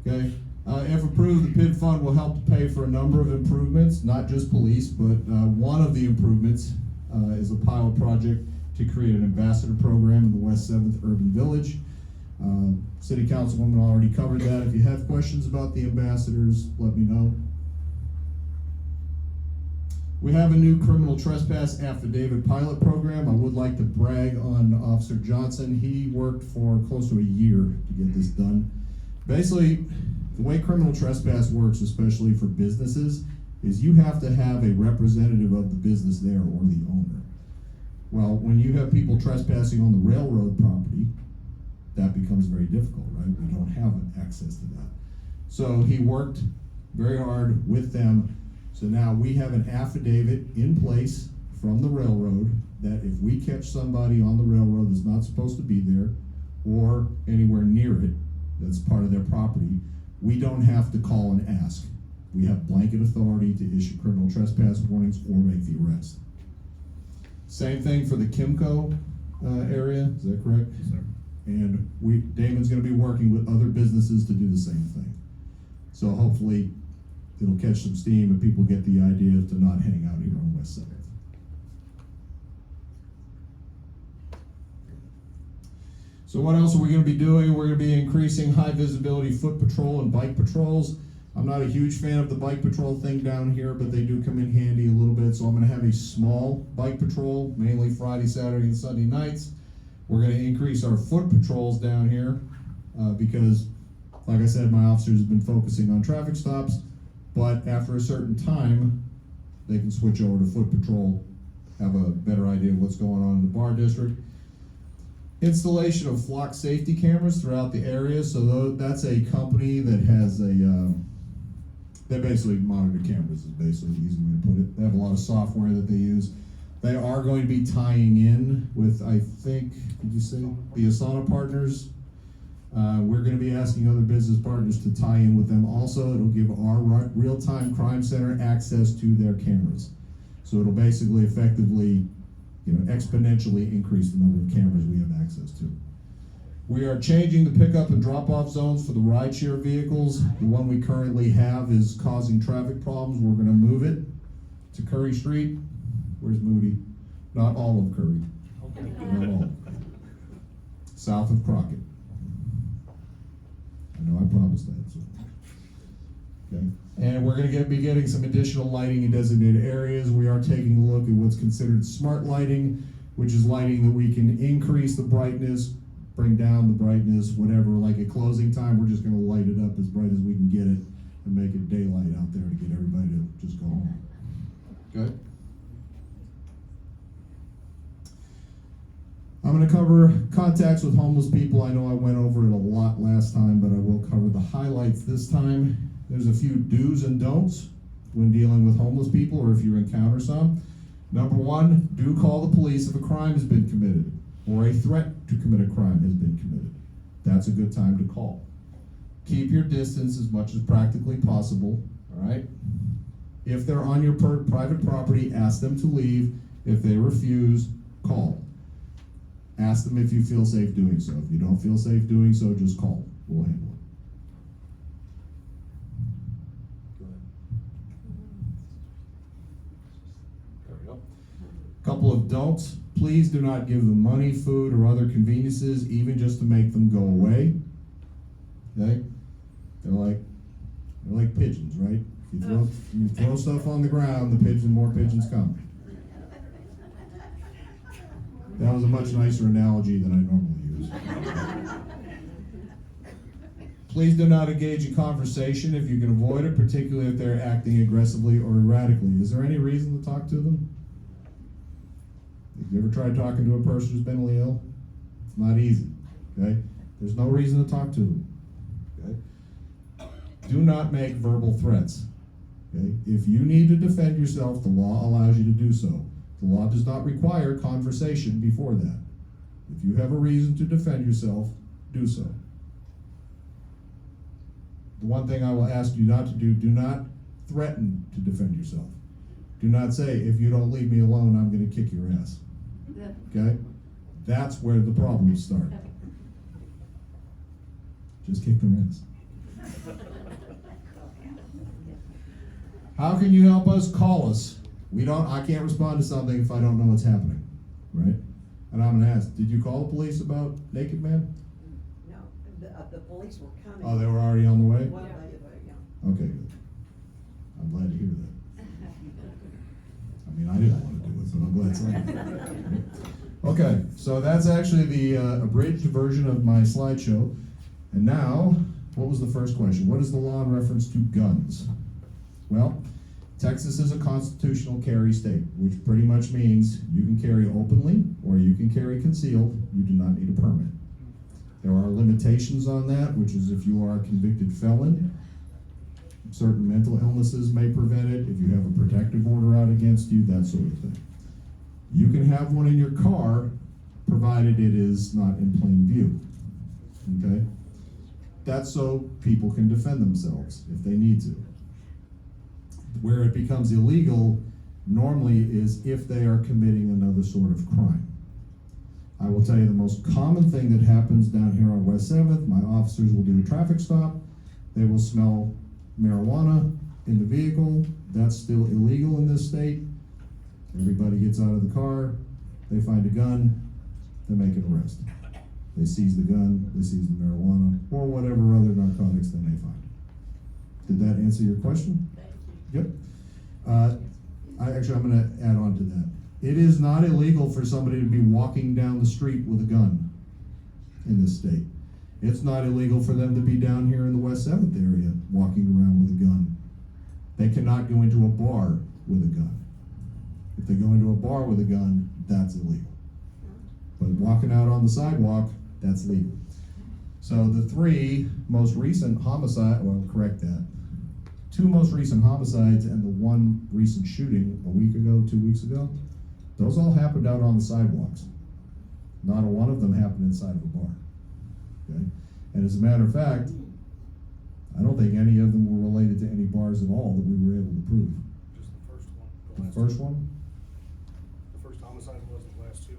Okay. If approved, the PID fund will help to pay for a number of improvements, not just police, but one of the improvements is a pilot project to create an ambassador program in the West 7th Urban Village. City Councilwoman already covered that. If you have questions about the ambassadors, let me know. We have a new criminal trespass affidavit pilot program. I would like to brag on Officer Johnson. He worked for close to a year to get this done. Basically, the way criminal trespass works, especially for businesses, is you have to have a representative of the business there or the owner. Well, when you have people trespassing on the railroad property, that becomes very difficult, right? We don't have access to that. So he worked very hard with them. So now we have an affidavit in place from the railroad that if we catch somebody on the railroad that's not supposed to be there or anywhere near it, that's part of their property, we don't have to call and ask. We have blanket authority to issue criminal trespass warnings or make the arrest. Same thing for the Kimco area, is that correct? Yes, sir. And Damon's gonna be working with other businesses to do the same thing. So hopefully it'll catch some steam and people get the idea to not hang out here on West 7th. So what else are we gonna be doing? We're gonna be increasing high visibility foot patrol and bike patrols. I'm not a huge fan of the bike patrol thing down here, but they do come in handy a little bit. So I'm gonna have a small bike patrol, mainly Friday, Saturday, and Sunday nights. We're gonna increase our foot patrols down here because, like I said, my officers have been focusing on traffic stops, but after a certain time, they can switch over to foot patrol, have a better idea of what's going on in the bar district. Installation of flock safety cameras throughout the area. So that's a company that has they basically monitor cameras, is basically the easy way to put it. They have a lot of software that they use. They are going to be tying in with, I think, did you say, the Asana partners? We're going to be asking other business partners to tie in with them also. It'll give our real-time crime center access to their cameras. So it'll basically effectively, exponentially increase the number of cameras we have access to. We are changing the pickup and drop-off zones for the rideshare vehicles. The one we currently have is causing traffic problems. We're going to move it to Curry Street. Where's Moody? Not all of Curry. Not all. South of Crockett. I know I promised that. So. Okay. And we're going to be getting some additional lighting in designated areas. We are taking a look at what's considered smart lighting, which is lighting that we can increase the brightness, bring down the brightness, whatever. Like at closing time, we're just going to light it up as bright as we can get it and make it daylight out there to get everybody to just go home. Good. I'm going to cover contacts with homeless people. I know I went over it a lot last time, but I will cover the highlights this time. There's a few do's and don'ts when dealing with homeless people or if you encounter some. Number one, do call the police if a crime has been committed or a threat to commit a crime has been committed. That's a good time to call. Keep your distance as much as practically possible, all right? If they're on your private property, ask them to leave. If they refuse, call. Ask them if you feel safe doing so. If you don't feel safe doing so, just call. We'll handle it. There we go. Couple of don'ts. Please do not give them money, food, or other conveniences, even just to make them go away. Okay? They're like pigeons, right? If you throw stuff on the ground, more pigeons come. That was a much nicer analogy than I normally use. Please do not engage in conversation if you can avoid it, particularly if they're acting aggressively or erratically. Is there any reason to talk to them? Have you ever tried talking to a person who's mentally ill? It's not easy, okay? There's no reason to talk to them, okay? Do not make verbal threats, okay? If you need to defend yourself, the law allows you to do so. The law does not require conversation before that. If you have a reason to defend yourself, do so. The one thing I will ask you not to do not threaten to defend yourself. Do not say, if you don't leave me alone, I'm going to kick your ass. Okay? That's where the problems start. Just kick their ass. How can you help us? Call us. I can't respond to something if I don't know what's happening, right? And I'm gonna ask, did you call the police about Naked Man? No. the police were coming. Oh, they were already on the way? Well, yeah. Okay, good. I'm glad to hear that. I mean, I didn't want to do it, but I'm glad somebody. Okay, so that's actually the abridged version of my slideshow. And now, what was the first question? What is the law in reference to guns? Well, Texas is a constitutional carry state, which pretty much means you can carry openly or you can carry concealed. You do not need a permit. There are limitations on that, which is if you are a convicted felon, certain mental illnesses may prevent it. If you have a protective order out against you, that sort of thing. You can have one in your car, provided it is not in plain view. Okay? That's so people can defend themselves if they need to. Where it becomes illegal normally is if they are committing another sort of crime. I will tell you the most common thing that happens down here on West 7th, my officers will do a traffic stop, they will smell marijuana in the vehicle, that's still illegal in this state. Everybody gets out of the car, they find a gun, they make an arrest. They seize the gun, they seize the marijuana, or whatever other narcotics they may find. Did that answer your question? Yep. I'm gonna add on to that. It is not illegal for somebody to be walking down the street with a gun in this state. It's not illegal for them to be down here in the West 7th area walking around with a gun. They cannot go into a bar with a gun. If they go into a bar with a gun, that's illegal. But walking out on the sidewalk, that's legal. So the three most recent homicide, well, correct that. Two most recent homicides and the one recent shooting a week ago, 2 weeks ago, those all happened out on the sidewalks. Not a one of them happened inside of a bar. Okay? And as a matter of fact, I don't think any of them were related to any bars at all that we were able to prove. Just the first one. The first one? The first homicide was the last two,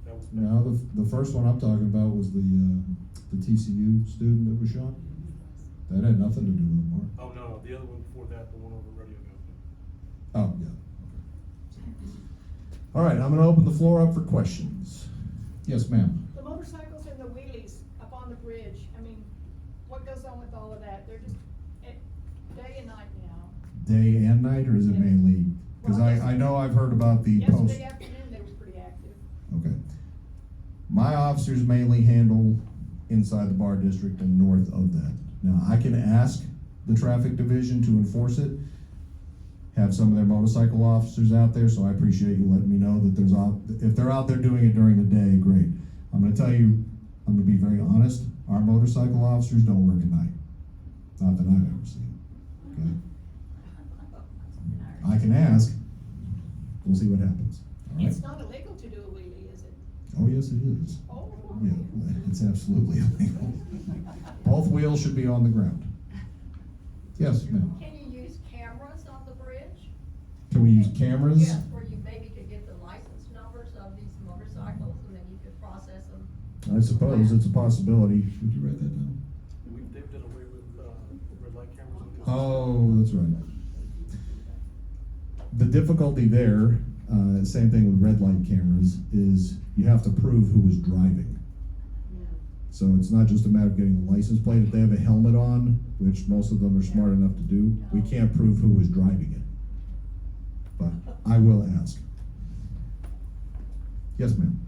that was. No, the first one I'm talking about was the TCU student that was shot. That had nothing to do with the bar. Oh, no, the other one before that, the one over Radio Go. Oh, yeah. All right, I'm gonna open the floor up for questions. Yes, ma'am. The motorcycles and the wheelies up on the bridge, I mean, what goes on with all of that? They're just day and night now. Day and night, or is it mainly? Because Well, I know I've heard about the post. Yesterday afternoon, they were pretty active. Okay. My officers mainly handle inside the bar district and north of that. Now, I can ask the traffic division to enforce it, have some of their motorcycle officers out there, so I appreciate you letting me know that if they're out there doing it during the day, great. I'm gonna tell you, I'm gonna be very honest, our motorcycle officers don't work at night. Not that I've ever seen, okay? I can ask, we'll see what happens, all right? It's not illegal to do a wheelie, is it? Oh, yes, it is. Oh. Yeah, it's absolutely illegal. Both wheels should be on the ground. Yes, ma'am. Can you use cameras on the bridge? Can we use cameras? Yes, where you maybe could get the license numbers of these motorcycles and then you could process them. I suppose it's a possibility. Would you write that down? They've done away with, red light cameras. Oh, that's right. The difficulty there, same thing with red light cameras, is you have to prove who was driving. So it's not just a matter of getting the license plate. If they have a helmet on, which most of them are smart enough to do, we can't prove who was driving it. But I will ask. Yes, ma'am.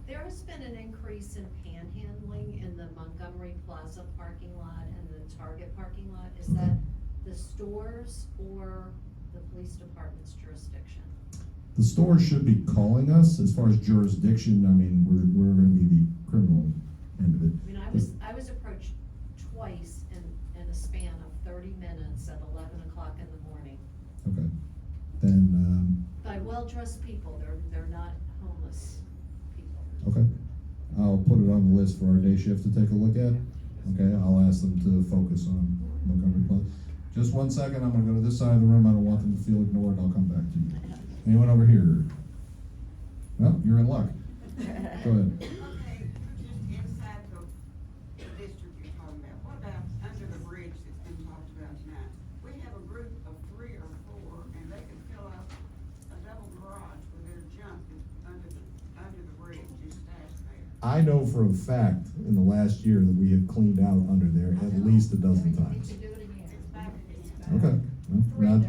There has been an increase in panhandling in the Montgomery Plaza parking lot and the Target parking lot. Is that the stores or the police department's jurisdiction? The stores should be calling us as far as jurisdiction. I mean, we're gonna be the criminal end of it. I mean, I was approached twice in a span of 30 minutes at 11 o'clock in the morning. Okay. Then, By well-dressed people, they're not homeless people. okay. I'll put it on the list for our day shift to take a look at. Okay, I'll ask them to focus on Montgomery Plaza. Just one second, I'm gonna go to this side of the room. I don't want them to feel ignored. I'll come back to you. Anyone over here? Well, you're in luck. Go ahead. Okay, just inside the district you're talking about, what about under the bridge that's been talked about tonight? We have a group of 3 or 4, and they can fill up a double garage with their junk that's under the bridge, just stashed there. I know for a fact in the last year that we have cleaned out under there at least a dozen times. Okay. Well,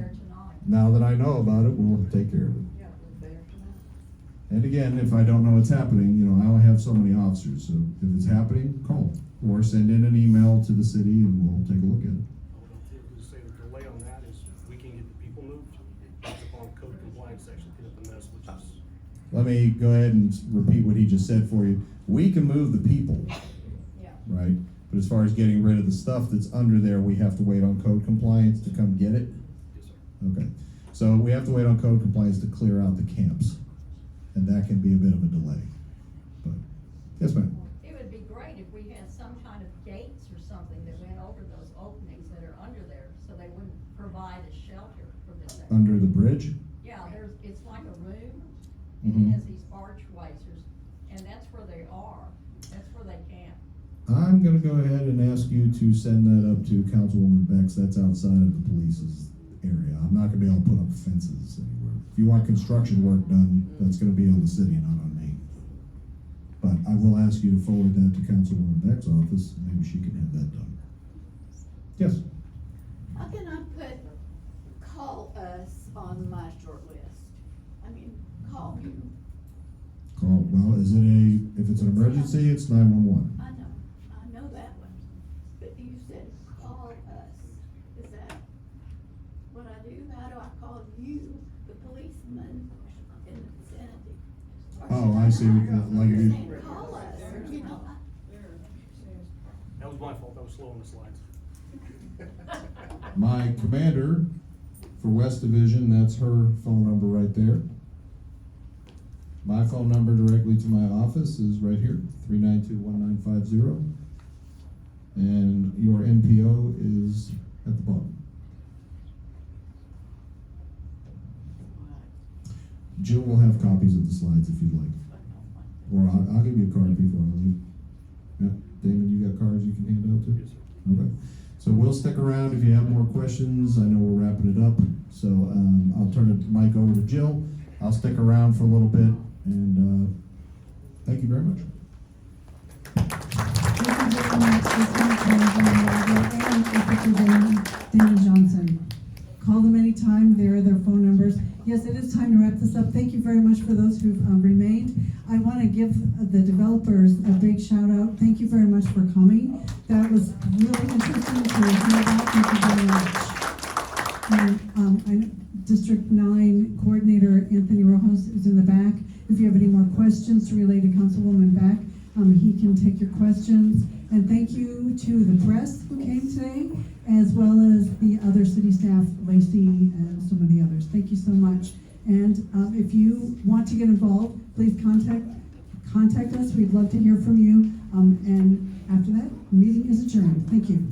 now that I know about it, we'll take care of it. And again, if I don't know what's happening, you know, I only have so many officers, so if it's happening, call. Or send in an email to the city and we'll take a look at it. To say the delay on that is we can get the people moved, based upon code compliance section, clean up the mess, which is. Let me go ahead and repeat what he just said for you. We can move the people, right? But as far as getting rid of the stuff that's under there, we have to wait on code compliance to come get it? Yes, sir. Okay, so we have to wait on code compliance to clear out the camps, and that can be a bit of a delay. But, yes, ma'am? It would be great if we had some kind of gates or something that went over those openings that are under there, so they wouldn't provide a shelter for this area. Under the bridge? Yeah, it's like a room, Mhm. and it has these archways, and that's where they are, that's where they camp. I'm gonna go ahead and ask you to send that up to Councilwoman Beck. That's outside of the police's area. I'm not gonna be able to put up fences anywhere. If you want construction work done, that's gonna be on the city, not on me. But I will ask you to forward that to Councilwoman Beck's office, maybe she can have that done. Yes? How can I put call us on my short list? I mean, call you. Call, well, is it if it's an emergency, it's 911. I know that one, but you said call us. Is that what I do? How do I call you, the policeman in the vicinity? Or Oh, should I see. not? Like if You're you, saying call us, you know. That was my fault, I was slow on the slides. my commander for West Division, that's her phone number right there. My phone number directly to my office is right here, 392-1950. And your NPO is at the bottom. Jill will have copies of the slides if you'd like. Or I'll give you a card before I leave. Yeah, Damon, you got cards you can hand out too? Yes, sir. Okay. So we'll stick around if you have more questions. I know we're wrapping it up. So I'll turn the mic over to Jill. I'll stick around for a little bit and thank you very much. Thank you very much. And Danny Johnson. Call them anytime. There are their phone numbers. Yes, it is time to wrap this up. Thank you very much for those who've remained. I want to give the developers a big shout out. Thank you very much for coming. That was really interesting to hear about. Thank you very much. And I know District 9 Coordinator Anthony Rojas is in the back. If you have any more questions to relay to Councilwoman Beck, he can take your questions. And thank you to the press who came today, as well as the other city staff, Lacey and some of the others. Thank you so much. And if you want to get involved, please contact us. We'd love to hear from you. And after that, the meeting is adjourned. Thank you.